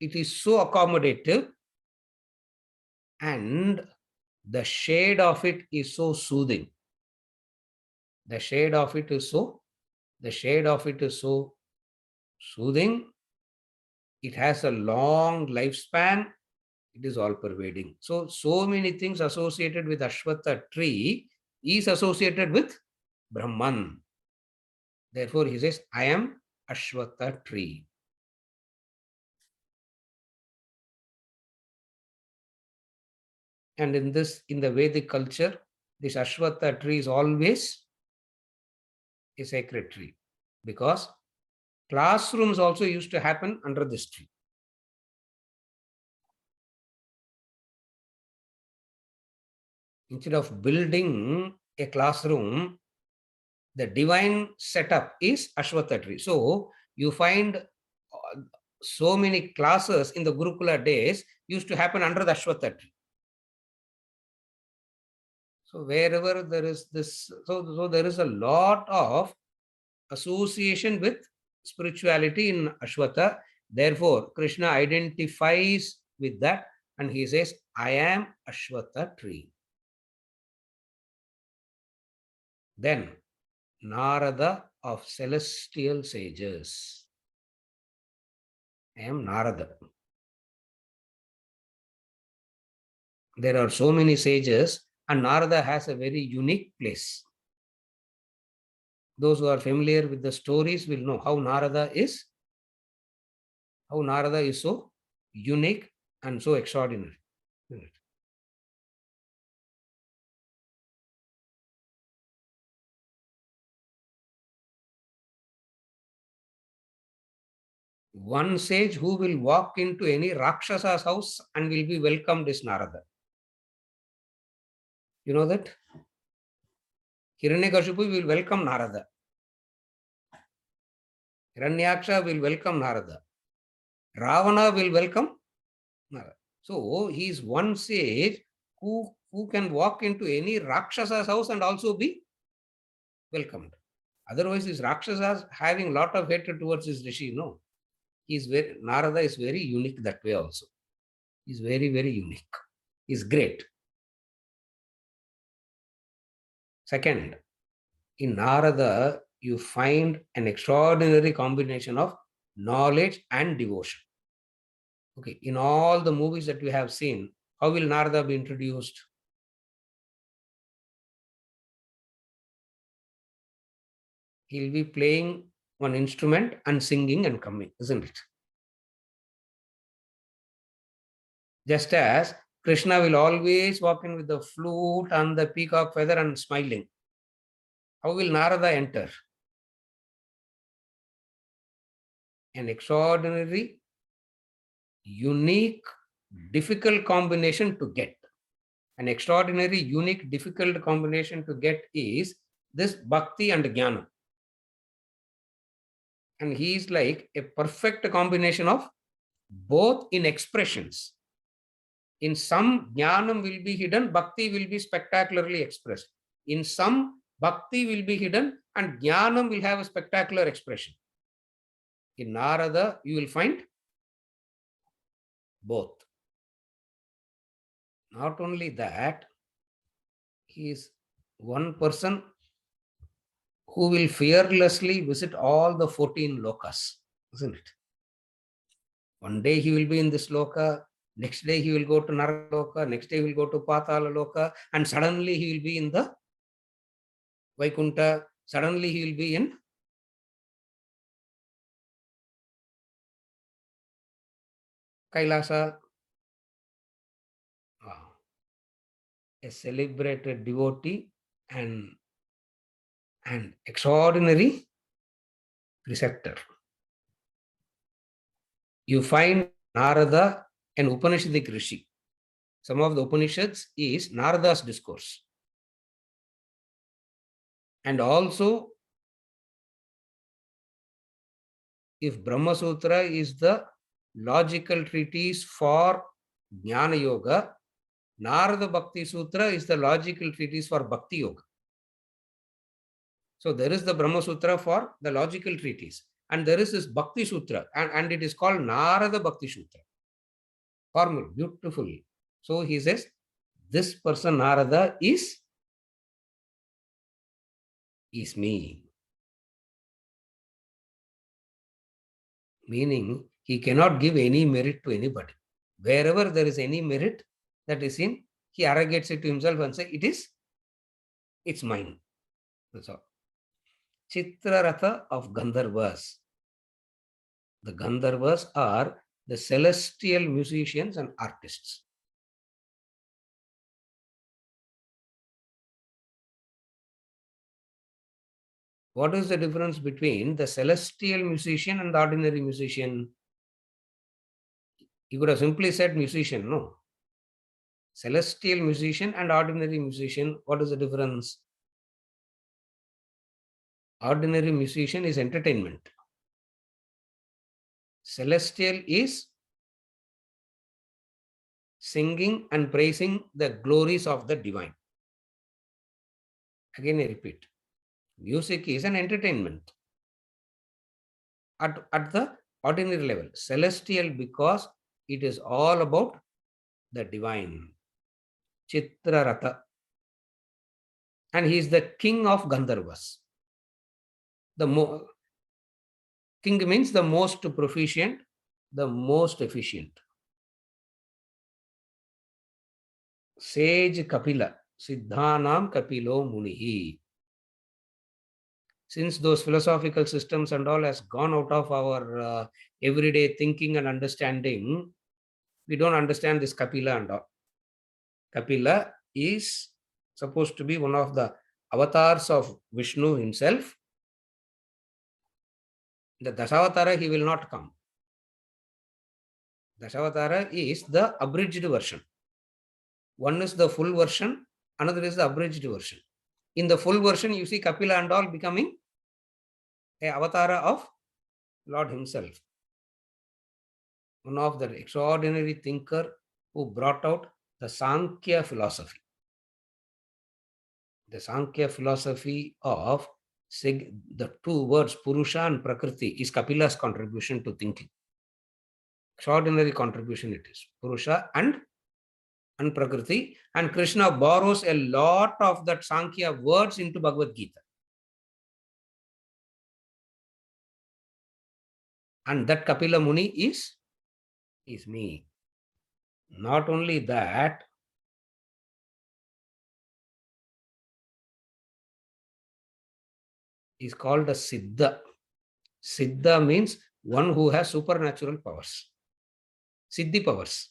accommodative, and the shade of it is so soothing. The shade of it is so soothing. It has a long lifespan. It is all pervading. So many things associated with Ashwatha tree is associated with Brahman. Therefore, he says, I am Ashwatha tree. And in the Vedic culture, this Ashwatha tree is always a sacred tree, because classrooms also used to happen under this tree. Instead of building a classroom, the divine setup is Ashwatha tree. So you find so many classes in the Gurukula days used to happen under the Ashwatha tree. So wherever there is this, so there is a lot of association with spirituality in Ashwatha. Therefore, Krishna identifies with that and he says, I am Ashwatha tree. Then, Narada of celestial sages. I am Narada. There are so many sages, and Narada has a very unique place. Those who are familiar with the stories will know how Narada is so unique and so extraordinary. One sage who will walk into any Rakshasa's house and will be welcomed is Narada. You know that? Hiranyakashipu will welcome Narada. Hiranyaksha will welcome Narada. Ravana will welcome Narada. So he is one sage who can walk into any Rakshasa's house and also be welcomed. Otherwise, these Rakshasas having a lot of hatred towards his Rishi. No. Narada is very unique that way also. He's very, very unique. He's great. Second, in Narada, you find an extraordinary combination of knowledge and devotion. Okay, in all the movies that we have seen, how will Narada be introduced? He'll be playing one instrument and singing and coming, isn't it? Just as Krishna will always walk in with the flute and the peacock feather and smiling. How will Narada enter? An extraordinary, unique, difficult combination to get. An extraordinary, unique, difficult combination to get is this bhakti and jnana. And he is like a perfect combination of both in expressions. In some, jnanam will be hidden, bhakti will be spectacularly expressed. In some, bhakti will be hidden and jnanam will have a spectacular expression. In Narada, you will find both. Not only that, he is one person who will fearlessly visit all the 14 lokas, isn't it? One day he will be in this loka, next day he will go to Naraloka, next day he will go to Patala Loka, and suddenly he will be in the Vaikunta, suddenly he will be in Kailasa. A celebrated devotee and and extraordinary preceptor. You find Narada, an Upanishadic Rishi. Some of the Upanishads is Narada's discourse. And also, if Brahma Sutra is the logical treatise for Jnana Yoga, Narada Bhakti Sutra is the logical treatise for Bhakti Yoga. So there is the Brahma Sutra for the logical treatise, and there is this Bhakti Sutra, and it is called Narada Bhakti Sutra. Formal, beautiful. So he says, this person Narada is me. Meaning, he cannot give any merit to anybody. Wherever there is any merit that is in, he arrogates it to himself and says, it's mine. That's all. Chitraratha of Gandharvas. The Gandharvas are the celestial musicians and artists. What is the difference between the celestial musician and the ordinary musician? You could have simply said musician, no. Celestial musician and ordinary musician, what is the difference? Ordinary musician is entertainment. Celestial is singing and praising the glories of the divine. Again, I repeat, music is an entertainment at the ordinary level. Celestial because it is all about the divine. Chitraratha. And he is the king of Gandharvas. The king means the most proficient, the most efficient. Sage Kapila, Siddhanam Kapilo Munihi. Since those philosophical systems and all has gone out of our everyday thinking and understanding, we don't understand this Kapila and all. Kapila is supposed to be one of the avatars of Vishnu himself. The Dashavatara, he will not come. Dashavatara is the abridged version. One is the full version, another is the abridged version. In the full version, you see Kapila and all becoming a avatara of Lord himself. One of the extraordinary thinker who brought out the Sankhya philosophy. The Sankhya philosophy of the two words Purusha and Prakriti is Kapila's contribution to thinking. Extraordinary contribution it is. Purusha and Prakriti. And Krishna borrows a lot of that Sankhya words into Bhagavad Gita. And that Kapila Muni is me. Not only that, is called a Siddha. Siddha means one who has supernatural powers. Siddhi powers.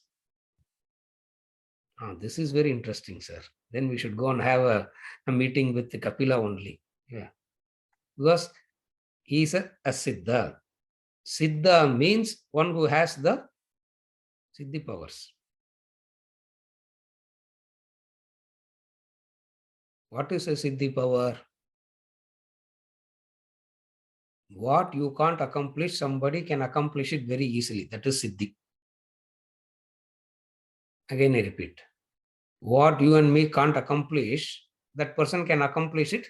This is very interesting, sir. Then we should go and have a meeting with the Kapila only. Yeah. Because he is a Siddha. Siddha means one who has the Siddhi powers. What is a Siddhi power? What you can't accomplish, somebody can accomplish it very easily. That is Siddhi. Again, I repeat. What you and me can't accomplish, that person can accomplish it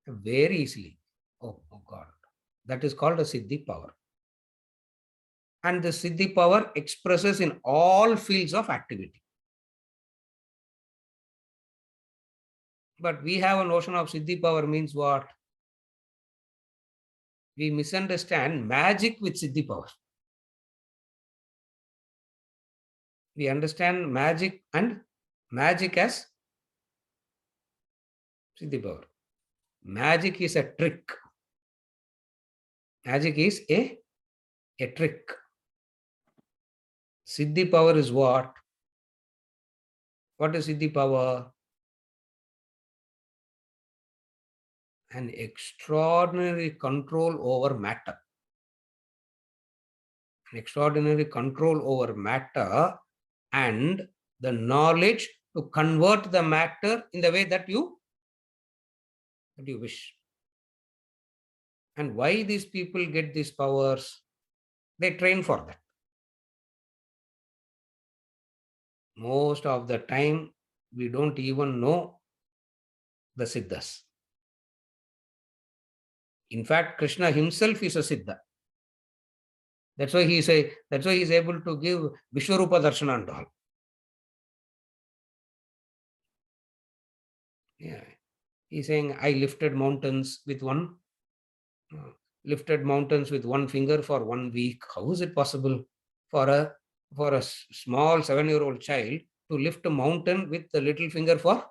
very easily. Oh God. That is called a Siddhi power. And the Siddhi power expresses in all fields of activity. But we have a notion of Siddhi power means what? We misunderstand magic with Siddhi power. We understand magic as Siddhi power. Magic is a trick. Magic is a trick. Siddhi power is what? What is Siddhi power? an extraordinary control over matter. An extraordinary control over matter and the knowledge to convert the matter in the way that you wish. And why these people get these powers? They train for that. Most of the time, we don't even know the Siddhas. In fact, Krishna himself is a Siddha. That's why he is able to give Vishwarupa Darshana and all. Yeah. He's saying, I lifted mountains with one finger for 1 week. How is it possible for a small 7-year-old child to lift a mountain with the little finger for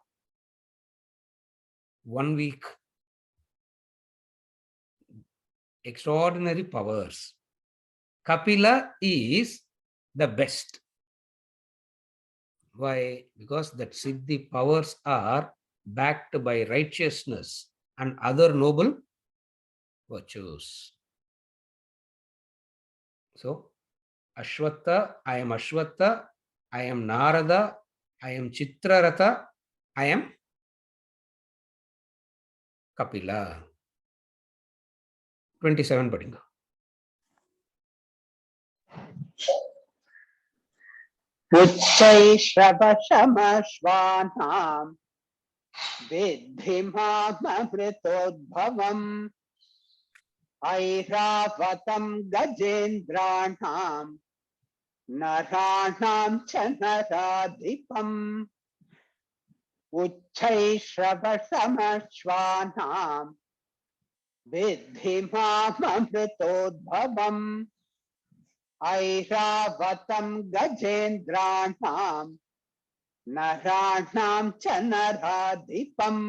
1 week? Extraordinary powers. Kapila is the best. Why? Because that Siddhi powers are backed by righteousness and other noble virtues. So, Ashwatha, I am Ashwatha, I am Narada, I am Chitraratha, I am Kapila. 27 padinga. उच्चैश्रवशमश्वानां विद्धि माममृतोद्भवम् ऐरावतं गजेन्द्राणां नराणां च नराधिपम् उच्चैश्रवशमश्वानां विद्धि माममृतोद्भवम् ऐरावतं गजेन्द्राणां नराणां च नराधिपम्.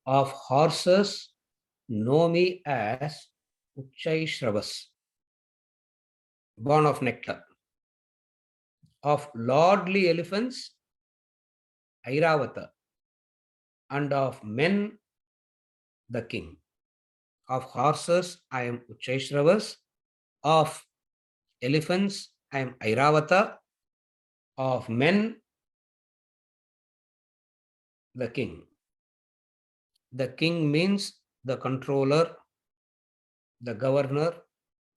Of horses, know me as Uchchaishravas, born of nectar. Of lordly elephants, Airavata, and of men, the king. Of horses, I am Uchchaishravas. Of elephants, I am Airavata. Of men, the king. The king means the controller, the governor,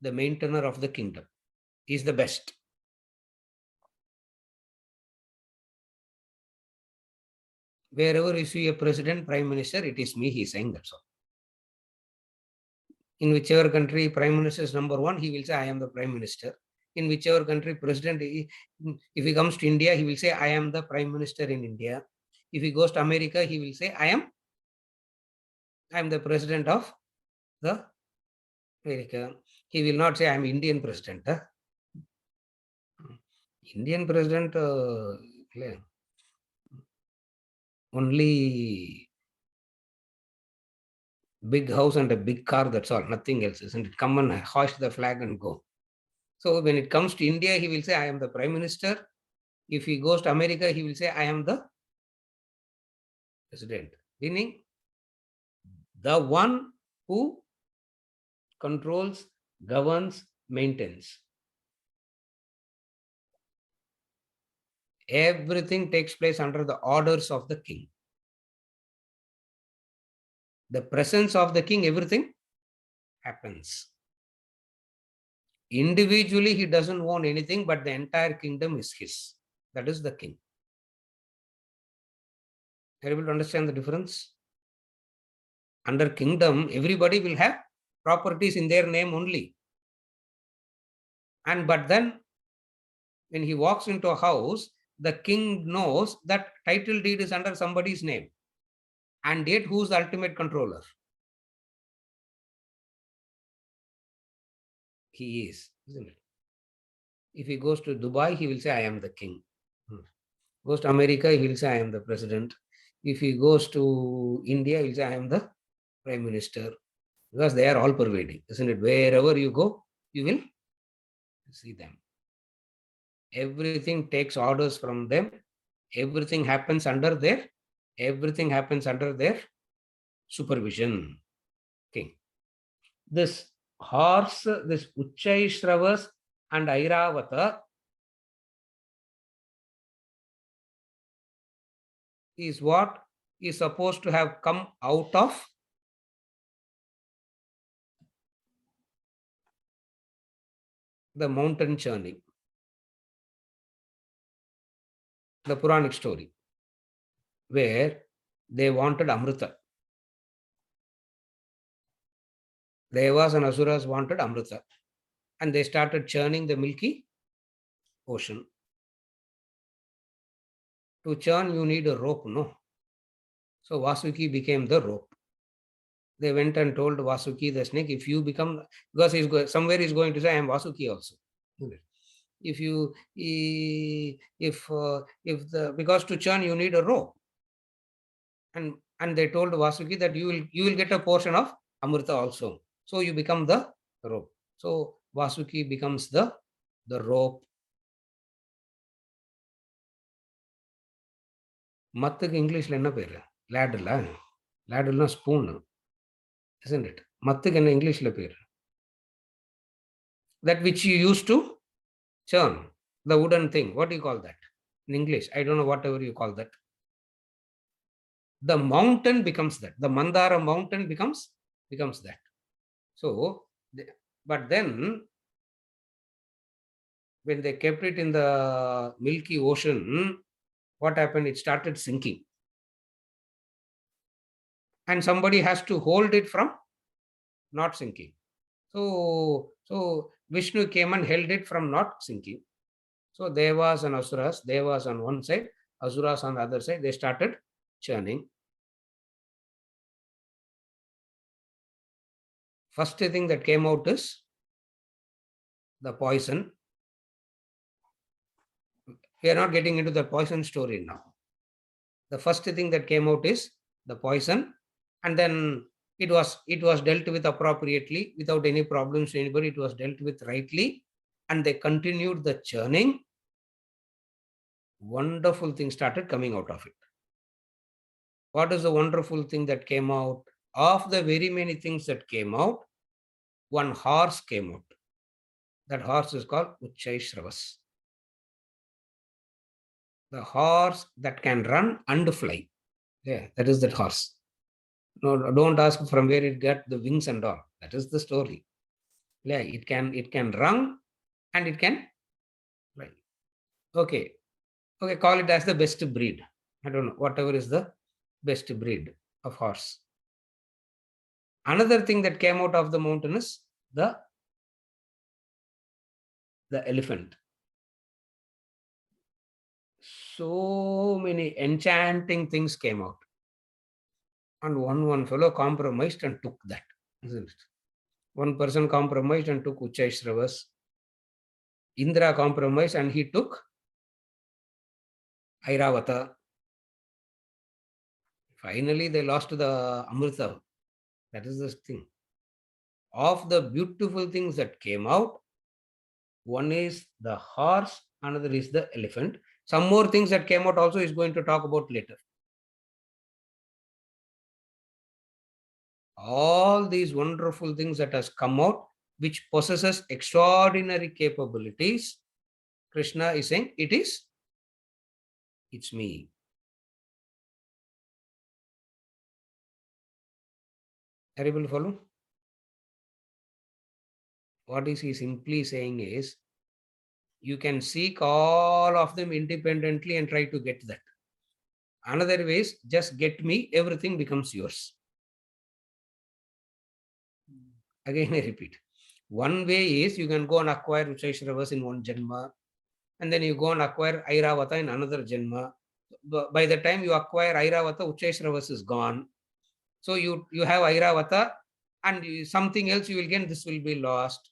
the maintainer of the kingdom. He is the best. Wherever you see a president, prime minister, it is me, he is saying that's all. In whichever country prime minister is number one, he will say, I am the prime minister. In whichever country president, if he comes to India, he will say, I am the prime minister in India. If he goes to America, he will say, I am the president of the America. He will not say, I am Indian president. Indian president, only big house and a big car, that's all, nothing else, isn't it? Come and hoist the flag and go. So when it comes to India, he will say, I am the prime minister. If he goes to America, he will say, I am the president. Meaning, the one who controls, governs, maintains. Everything takes place under the orders of the king. The presence of the king, everything happens. Individually, he doesn't want anything, but the entire kingdom is his. That is the king. Are you able to understand the difference? Under kingdom, everybody will have properties in their name only. But then, when he walks into a house, the king knows that title deed is under somebody's name. And yet, who is the ultimate controller? He is, isn't it? If he goes to Dubai, he will say, I am the king. Goes to America, he will say, I am the president. If he goes to India, he will say, I am the prime minister. Because they are all pervading, isn't it? Wherever you go, you will see them. Everything takes orders from them. Everything happens under their supervision. Okay. This horse, this Uchchaishravas and Airavata is what is supposed to have come out of the mountain churning, the Puranic story, where they wanted Amrita. Devas and Asuras wanted Amrita. And they started churning the milky ocean. To churn, you need a rope, no? So Vasuki became the rope. They went and told Vasuki the snake, if you become, because somewhere he's going to say, I am Vasuki also. If you, because to churn you need a rope. And they told Vasuki that you will get a portion of Amrita also. So you become the rope. So Vasuki becomes the rope. மத்துக்கு இங்கிலீஷ்ல என்ன பேரு? லேடலா? லேடல்னா spoon, isn't it? மத்துக்கு என்ன இங்கிலீஷ்ல பேரு? That which you used to churn, the wooden thing. What do you call that in English? I don't know, whatever you call that. The mountain becomes that. The Mandara mountain becomes that. So, but then when they kept it in the milky ocean, what happened? It started sinking. And somebody has to hold it from not sinking. So Vishnu came and held it from not sinking. So Devas and Asuras, Devas on one side, Asuras on the other side, they started churning. First thing that came out is the poison. We are not getting into the poison story now. The first thing that came out is the poison, and then it was dealt with appropriately without any problems to anybody. It was dealt with rightly, and they continued the churning. Wonderful things started coming out of it. What is the wonderful thing that came out? Of the very many things that came out, one horse came out. That horse is called Uchchaishravas. The horse that can run and fly. Yeah, that is that horse. No, don't ask from where it got the wings and all. That is the story. Yeah, it can run and it can fly. Okay, call it as the best breed. I don't know, whatever is the best breed of horse. Another thing that came out of the mountain is the elephant. So many enchanting things came out. And one fellow compromised and took that, isn't it? One person compromised and took Uchchaishravas. Indra compromised and he took Airavata. Finally, they lost the Amrita. That is the thing. Of the beautiful things that came out, one is the horse, another is the elephant. Some more things that came out also is going to talk about later. All these wonderful things that has come out, which possesses extraordinary capabilities, Krishna is saying, it's me. Are you able to follow? What is he simply saying is, you can seek all of them independently and try to get that. Another way is, just get me, everything becomes yours. Again, I repeat. One way is, you can go and acquire Uchchaishravas in one Janma, and then you go and acquire Airavata in another Janma. By the time you acquire Airavata, Uchchaishravas is gone. So you have Airavata, and something else you will get, this will be lost.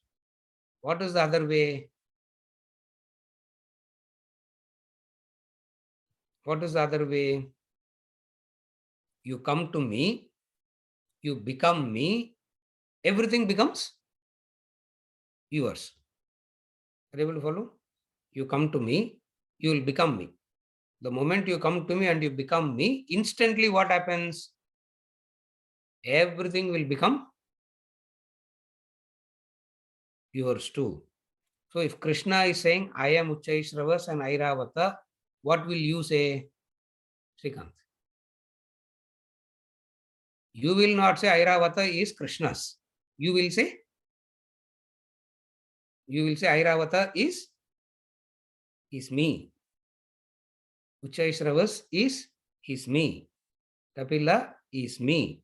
What is the other way? What is the other way? You come to me, you become me, everything becomes yours. Are you able to follow? You come to me, you will become me. The moment you come to me and you become me, instantly what happens? everything will become yours too. So if Krishna is saying, I am Uchchaishravas and Airavata, what will you say, Srikant? You will not say Airavata is Krishna's. You will say Airavata is me. Uchchaishravas is me. Kapila is me.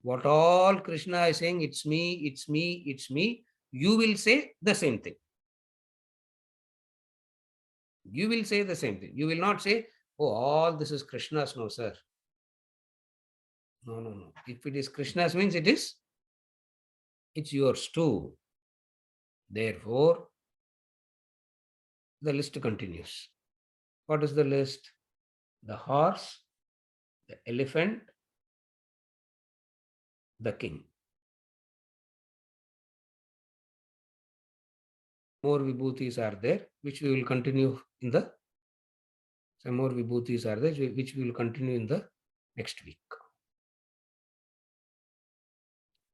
What all Krishna is saying, it's me, it's me, it's me. You will say the same thing. You will say the same thing. You will not say, oh, all this is Krishna's. No, sir. No. If it is Krishna's means it's yours too. Therefore, the list continues. What is the list? The horse, the elephant, the king. More vibhutis are there, which we will continue in the, some more vibhutis are there, which we will continue in the next week.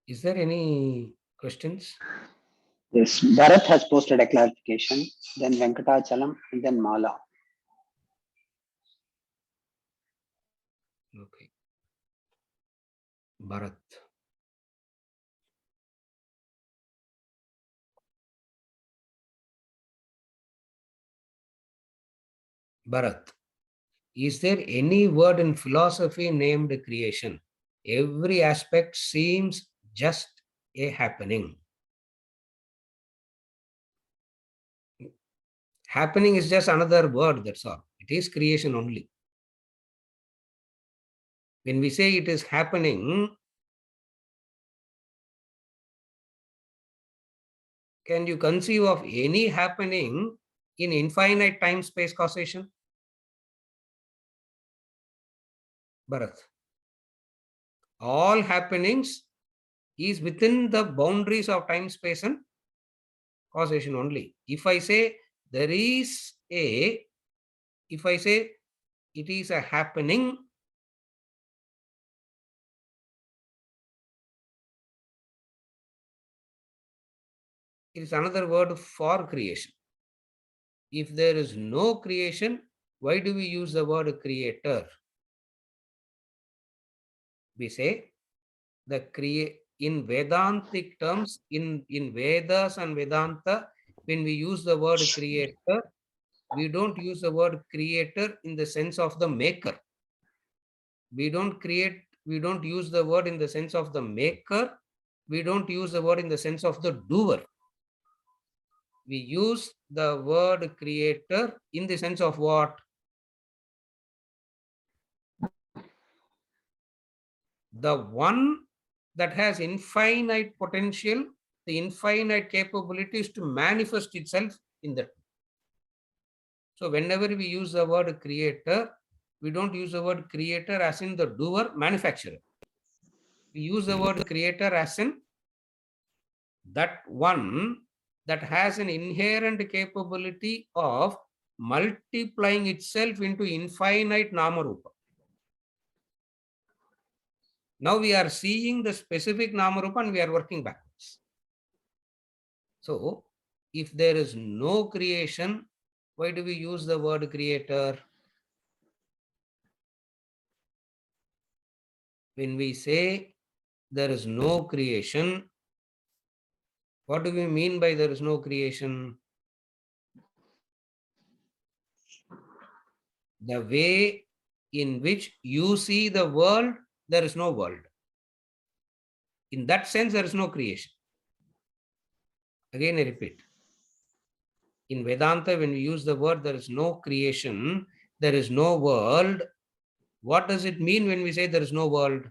Is there any questions? Yes, Bharat has posted a clarification, then Venkatachalam, and then Mala. Okay. Bharat. Bharat. Is there any word in philosophy named creation? Every aspect seems just a happening. Happening is just another word, that's all. It is creation only. When we say it is happening, can you conceive of any happening in infinite time-space causation? Bharat. All happenings is within the boundaries of time, space, and causation only. If I say there is a, if I say it is a happening, it is another word for creation. If there is no creation, why do we use the word creator? We say the in Vedantic terms, in Vedas and Vedanta, when we use the word creator, we don't use the word creator in the sense of the maker. We don't use the word in the sense of the maker. We don't use the word in the sense of the doer. We use the word creator in the sense of what? The one that has infinite potential, the infinite capabilities to manifest itself in that. So whenever we use the word creator, we don't use the word creator as in the doer, manufacturer. We use the word creator as in that one that has an inherent capability of multiplying itself into infinite Namarupa. Now we are seeing the specific Namarupa and we are working backwards. So if there is no creation, why do we use the word creator? When we say there is no creation, what do we mean by there is no creation? The way in which you see the world, there is no world. In that sense, there is no creation. Again, I repeat. In Vedanta, when we use the word there is no creation, there is no world, what does it mean when we say there is no world?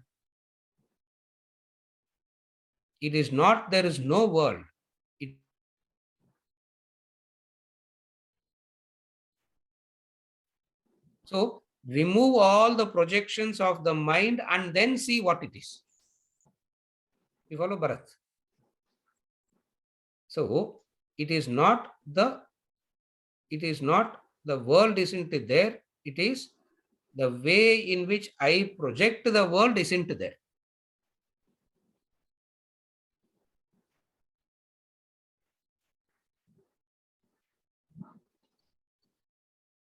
It is not there is no world. So, remove all the projections of the mind and then see what it is. You follow, Bharat? So, it is not the world isn't there. It is the way in which I project the world isn't there.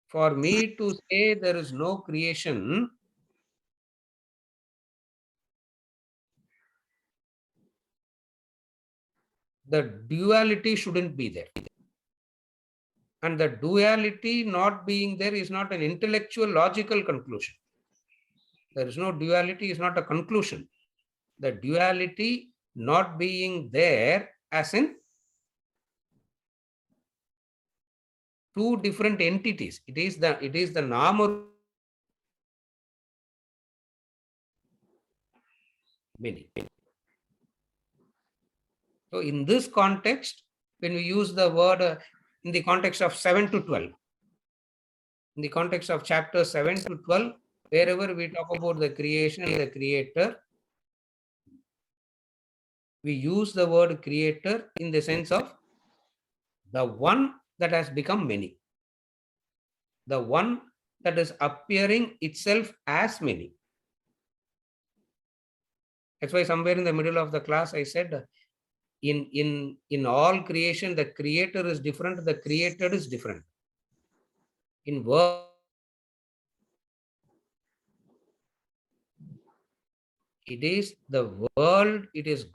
For me to say there is no creation, the duality shouldn't be there. And the duality not being there is not an intellectual, logical conclusion. There is no duality, is not a conclusion. The duality not being there as in two different entities. It is the nama many. So in this context, when we use the word in the context of 7 to 12, in the context of chapter 7 to 12, wherever we talk about the creation, the creator, we use the word creator in the sense of the one that has become many, the one that is appearing itself as many. That's why somewhere in the middle of the class I said, in all creation, the creator is different, the created is different. In world, it is the world, it is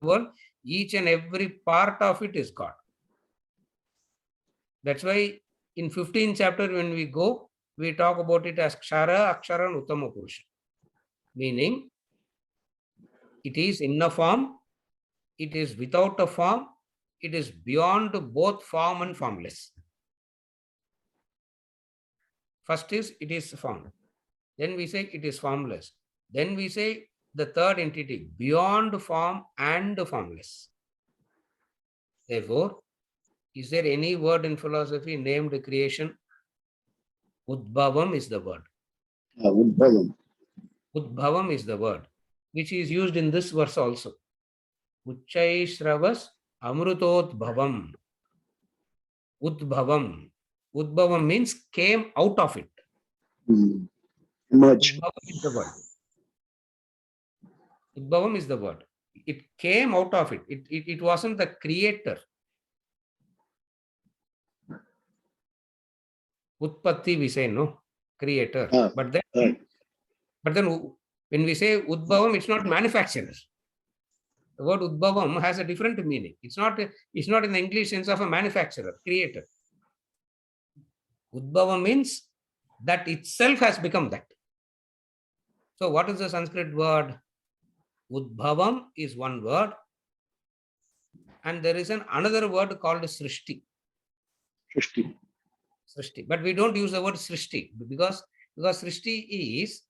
world, each and every part of it is God. That's why in 15th chapter when we go, we talk about it as Kshara, Akshara and Uttama Purusha. Meaning, it is in a form, it is without a form, it is beyond both form and formless. First is, it is form. Then we say it is formless. Then we say the third entity, beyond form and formless. Therefore, is there any word in philosophy named creation? Udbhavam is the word. Udbhavam. Udbhavam is the word, which is used in this verse also. Uchchai Shravas Amrutotbhavam. Udbhavam. Udbhavam means came out of it. Emerge. Udbhavam is the word. Udbhavam is the word. It came out of it. It wasn't the creator. Utpatti we say no, creator. But then when we say Udbhavam, it's not manufacturers. The word Udbhavam has a different meaning. It's not in the English sense of a manufacturer, creator. Udbhavam means that itself has become that. So what is the Sanskrit word? Udbhavam is one word. And there is another word called Srishti. Srishti. But we don't use the word Srishti because Srishti is,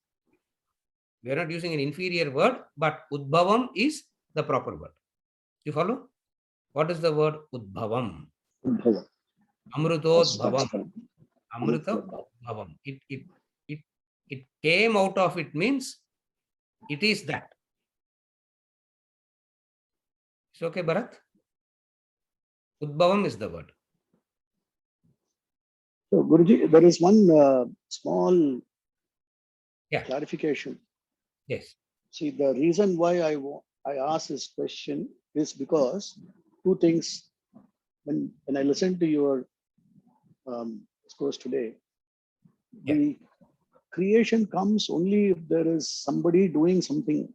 we are not using an inferior word, but Udbhavam is the proper word. You follow? What is the word Udbhavam? Amrutodbhavam. Amrutodbhavam. It came out of it means it is that. It's okay, Bharat? Udbhavam is the word. So, Guruji, there is one small clarification. Yes. See, the reason why I asked this question is because two things. When I listened to your discourse today, the creation comes only if there is somebody doing something.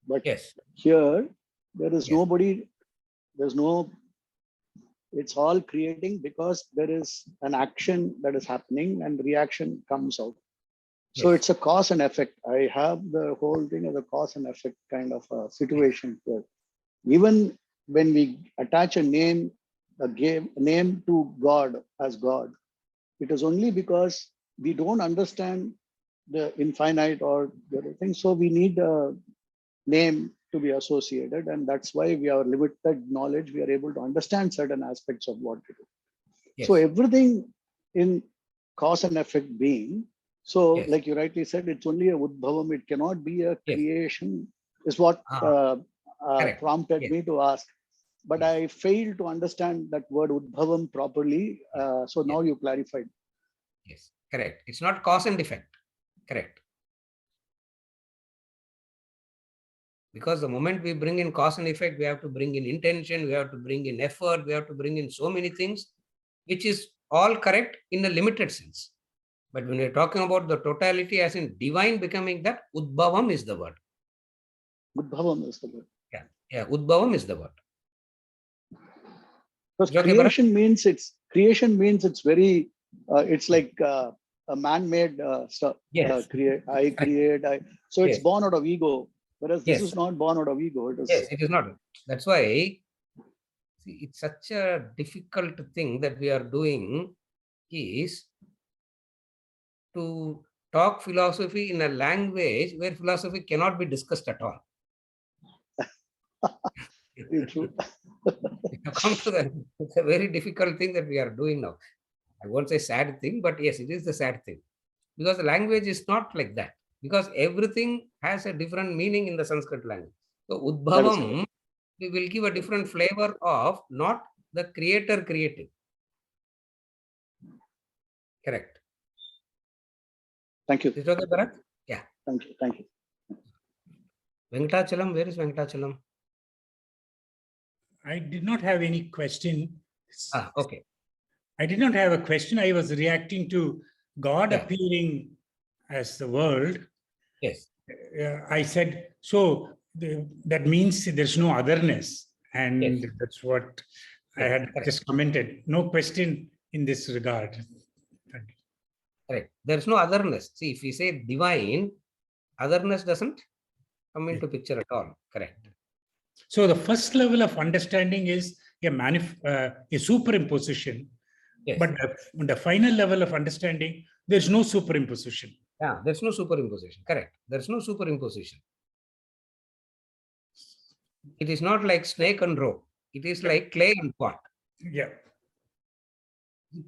But here, there is nobody, there's no, it's all creating because there is an action that is happening and reaction comes out. So it's a cause and effect. I have the whole thing as a cause and effect kind of a situation here. Even when we attach a name to God as God, it is only because we don't understand the infinite or the other thing. So we need a name to be associated, and that's why we have limited knowledge. We are able to understand certain aspects of what to do. So everything in cause and effect being, so like you rightly said, it's only a Udbhavam. It cannot be a creation, is what prompted me to ask. But I failed to understand that word Udbhavam properly. So now you clarified. Yes, correct. It's not cause and effect. Correct. Because the moment we bring in cause and effect, we have to bring in intention, we have to bring in effort, we have to bring in so many things, which is all correct in a limited sense. But when we're talking about the totality as in divine becoming that, Udbhavam is the word. Udbhavam is the word. Yeah, Udbhavam is the word. Because Okay, Bharat? creation means it's very, it's like a man-made stuff. Yes. So it's Yes. born out of ego, whereas this Yes. is not born out of ego. It is. Yes, it is not. That's why, see, it's such a difficult thing that we are doing is to talk philosophy in a language where philosophy cannot be discussed at all. Very true. Come to that. It's a very difficult thing that we are doing now. I won't say sad thing, but yes, it is the sad thing. Because the language is not like that. Because everything has a different meaning in the Sanskrit language. So That is Udbhavam, we will give a different flavor of not the creator creative. Correct. Thank you. Is it okay, Bharat? Yeah. Thank you. Thank you. Venkatachalam, where is Venkatachalam? I did not have any question. Okay. I did not have a question. I was reacting to God Yeah. appearing as the world. Yes. I said, so that means there's no otherness. And Yes. that's what I Yes, had correct. just commented. No question in this regard. Correct. There is no otherness. See, if we say divine, otherness doesn't come into picture at all. Correct. So the first level of understanding is a superimposition. Yes. But the final level of understanding, there's no superimposition. Yeah, there's no superimposition. Correct. There's no superimposition. It is not like snake and rope. It is like clay and pot. Yeah.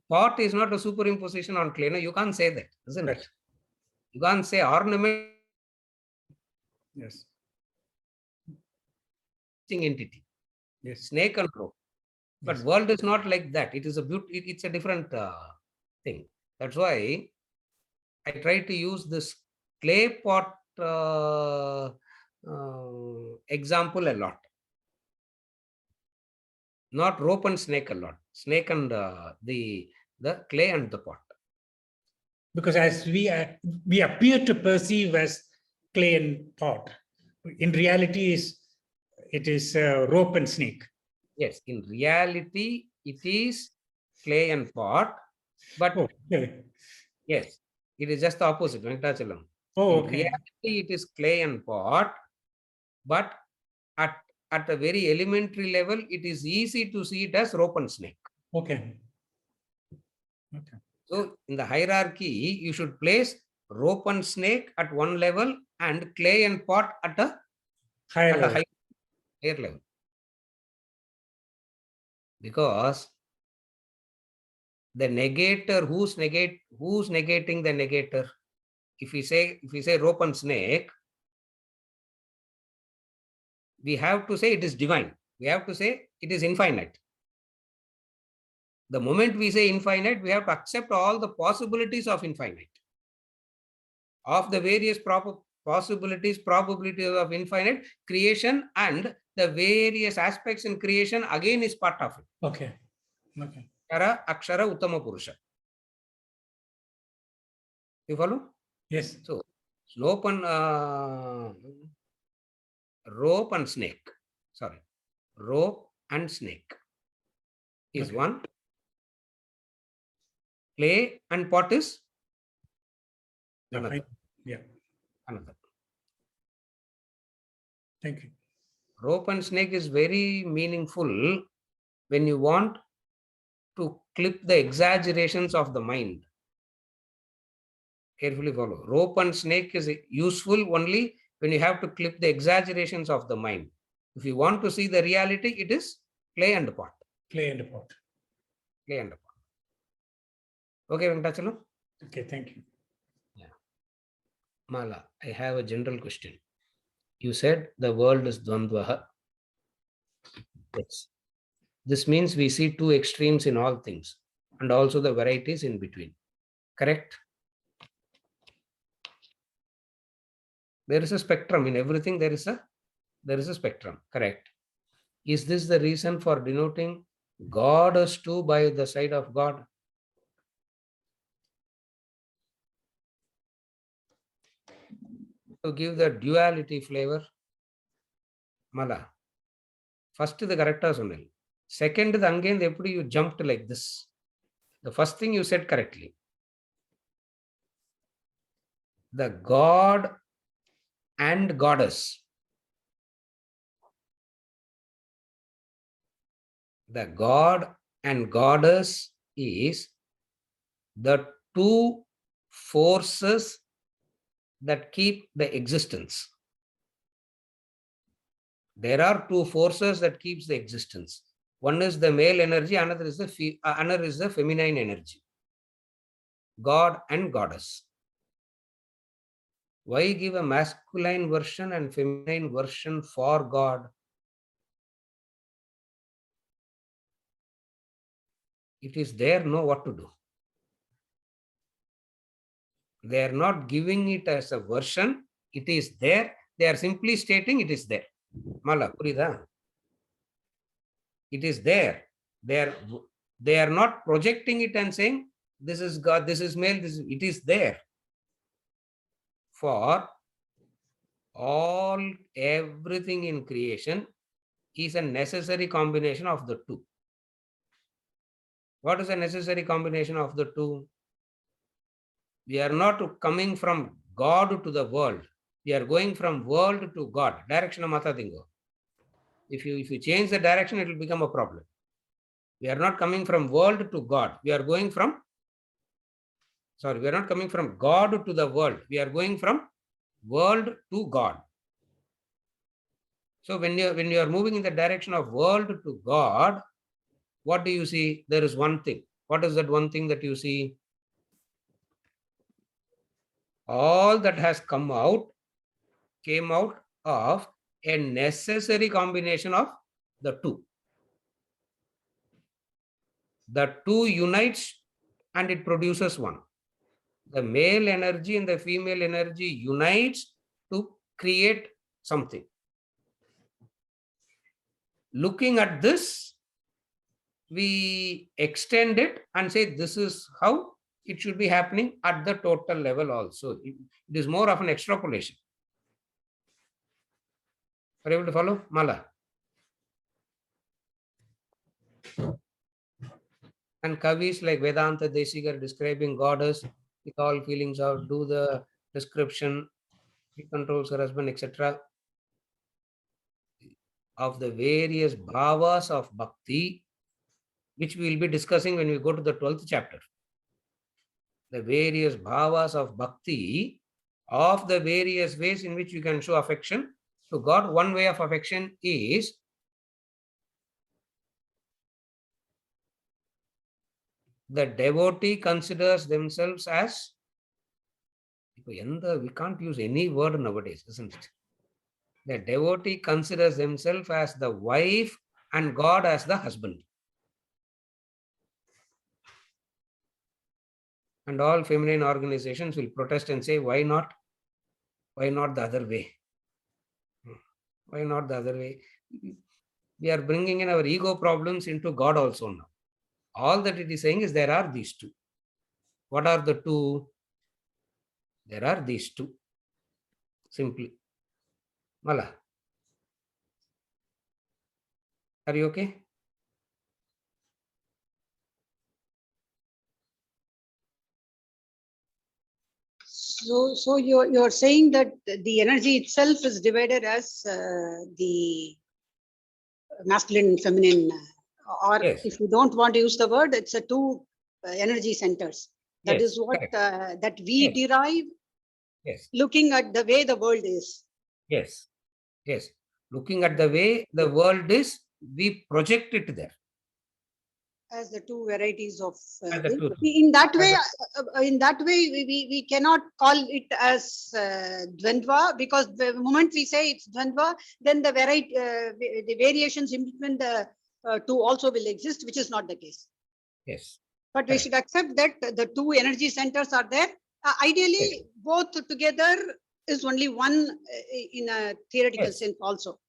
Pot is not a superimposition on clay. No, you can't say that, isn't Right. it? You can't say ornament Yes. entity. Yes. Snake and rope. But Yes. world is not like that. It is a it's a different thing. That's why I try to use this clay pot example a lot. Not rope and snake a lot. Snake and the clay and the pot. Because as we appear to perceive as clay and pot, in reality it is rope and snake. Yes, in reality, it is clay and pot, but Okay. yes, it is just the opposite, Venkatachalam. Oh, In okay. reality, it is clay and pot, but at a very elementary level, it is easy to see it as rope and snake. Okay. Okay. So in the hierarchy, you should place rope and snake at one level and clay and pot at a higher level. Because the negator, who's negating the negator? If we say rope and snake, we have to say it is divine. We have to say it is infinite. The moment we say infinite, we have to accept all the possibilities of infinite. Of the various probabilities of infinite, creation and the various aspects in creation again is part of it. Okay. Okay. Akshara, Uttama Purusha. You follow? Yes. So, rope and snake. Sorry. Rope and snake is one. Clay and pot is another. Yeah. Another. Thank you. Rope and snake is very meaningful when you want to clip the exaggerations of the mind. Carefully follow. Rope and snake is useful only when you have to clip the exaggerations of the mind. If you want to see the reality, it is clay and pot. Clay and pot. Clay and pot. Okay, Venkatachalam? Okay, thank you. Yeah. Mala, I have a general question. You said the world is Dvandvaha. Yes. This means we see two extremes in all things and also the varieties in between. Correct? There is a spectrum in everything. There is a There is a spectrum, correct. Is this the reason for denoting goddess too by the side of God? To give the duality flavor? Mala. First, the correct சொன்னேன். Second, the again, you jumped like this. The first thing you said correctly. The God and goddess. The God and goddess is the two forces that keep the existence. There are two forces that keeps the existence. One is the male energy, another is the feminine energy. God and goddess. Why give a masculine version and feminine version for God? It is there, know what to do. They are not giving it as a version. It is there. They are simply stating it is there. Mala, purida. It is there. They are not projecting it and saying, this is God, this is male, it is there. For everything in creation is a necessary combination of the two. What is a necessary combination of the two? We are not coming from God to the world. We are going from world to God. Direction of Matadingo. If you change the direction, it will become a problem. We are not coming from world to God. We are going from, we are not coming from God to the world. We are going from world to God. So when you are moving in the direction of world to God, what do you see? There is one thing. What is that one thing that you see? All that has came out of a necessary combination of the two. The two unites and it produces one. The male energy and the female energy unites to create something. Looking at this, we extend it and say this is how it should be happening at the total level also. It is more of an extrapolation. Are you able to follow? Mala. And Kavis like Vedanta Desigar describing goddess with all feelings of, do the description, he controls her husband, etc. of the various bhavas of bhakti, which we will be discussing when we go to the 12th chapter. The various bhavas of bhakti, of the various ways in which you can show affection to God. One way of affection is the devotee considers themselves as, we can't use any word nowadays, isn't it? The devotee considers themselves as the wife and God as the husband. And all feminine organizations will protest and say, why not? Why not the other way? Why not the other way? We are bringing in our ego problems into God also now. All that it is saying is there are these two. What are the two? There are these two. Simply. Mala. Are you okay? So you're saying that the energy itself is divided as the masculine and feminine, or Yes. if you don't want to use the word, it's a two energy centers. That Yes, is what that we Yes. derive. Yes. Looking at the way the world is. Yes. Yes. Looking at the way the world is, we project it there. As the two varieties of As the two. in that way we cannot call it as dvandva, because the moment we say it's dvandva, then the variations in between the two also will exist, which is not the case. Yes. But we should accept that the two energy centers are there. Ideally, both together is only one in a theoretical sense also.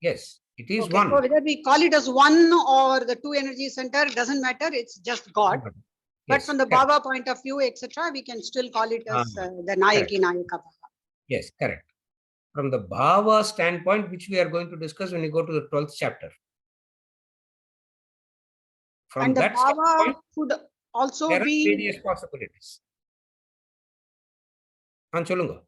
Yes, it is Okay, one. so whether we call it as one or the two energy center, doesn't matter, it's just God. But Yes, from the correct. Bhava point of view, etc., we can still call it as the Nayaki Nayaka Bhava. Yes, correct. From the Bhava standpoint, which we are going to discuss when we go to the 12th chapter. From And the that Bhava standpoint, could also there are be, various possibilities. Solunga.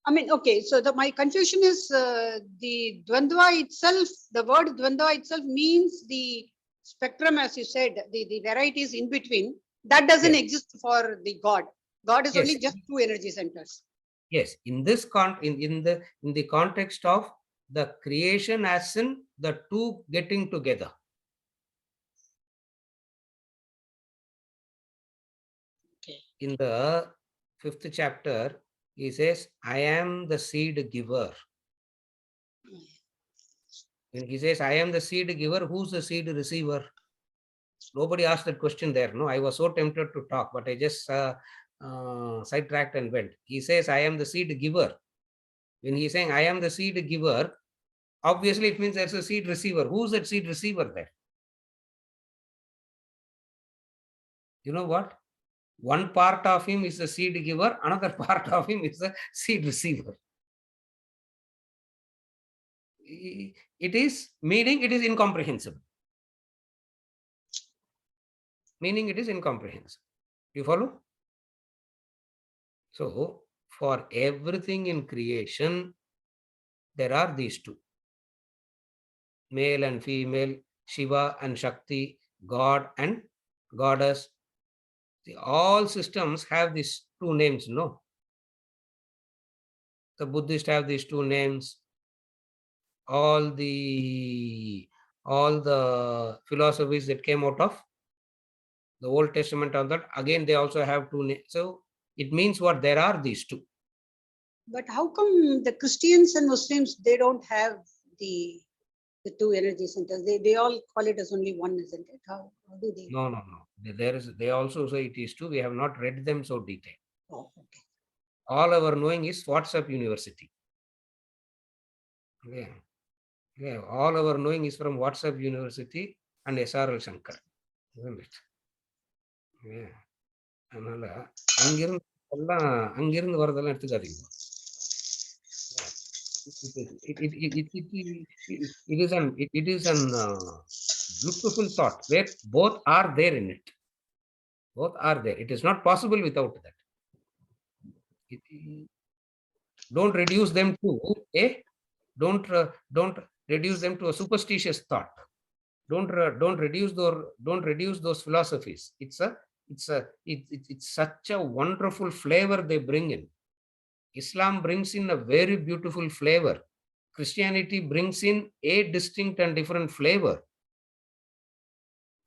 I mean, okay, so my confusion is the Dvandva itself, the word Dvandva itself means the spectrum, as you said, the varieties in between. That doesn't Yes. exist for the God. God is Yes. only just two energy centers. Yes, in this in the context of the creation as in the two getting together. Okay. In the 5th chapter, he says, I am the seed giver. When he says, I am the seed giver, who's the seed receiver? Nobody asked that question there. No, I was so tempted to talk, but I just sidetracked and went. He says, I am the seed giver. When he's saying, I am the seed giver, obviously it means there's a seed receiver. Who's that seed receiver there? You know what? One part of him is the seed giver, another part of him is the seed receiver. It is, meaning it is incomprehensible. Meaning it is incomprehensible. You follow? So, for everything in creation, there are these two. Male and female, Shiva and Shakti, God and Goddess. All systems have these two names, no? The Buddhists have these two names. All the philosophies that came out of the Old Testament on that, again, they also have two names. So it means what? There are these two. But how come the Christians and Muslims, they don't have the two energy centers? They all call it as only one, isn't it? How do they? No. They also say it is two. We have not read them so detailed. Oh, okay. All our knowing is WhatsApp University. Yeah. All our knowing is from WhatsApp University and SRL Shankar. Isn't it? Yeah. அதனால அங்கிருந்து வரதெல்லாம் எடுத்துக்காதீங்க. It is an beautiful thought where both are there in it. Both are there. It is not possible without that. Don't reduce them to don't reduce them to a superstitious thought. Don't reduce those philosophies. It's such a wonderful flavor they bring in. Islam brings in a very beautiful flavor. Christianity brings in a distinct and different flavor.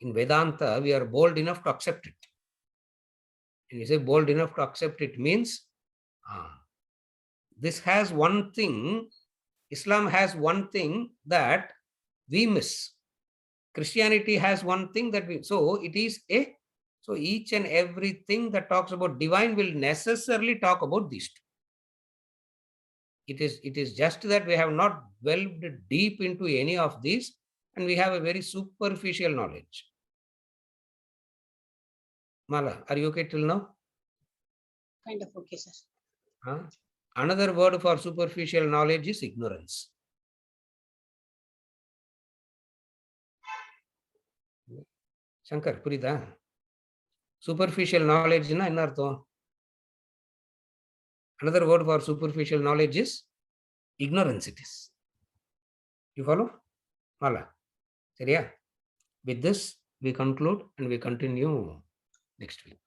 In Vedanta, we are bold enough to accept it. When you say bold enough to accept it means, this has one thing, Islam has one thing that we miss. Christianity has one thing that we, so it is so each and everything that talks about divine will necessarily talk about these two. It is just that we have not delved deep into any of these and we have a very superficial knowledge. Mala, are you okay till now? Kind of okay, sir. Another word for superficial knowledge is ignorance. Shankar, புரியுதா? Superficial knowledge na என்ன அர்த்தம்? Another word for superficial knowledge is ignorance. It is. You follow? Mala. சரியா? With this, we conclude and we continue next week.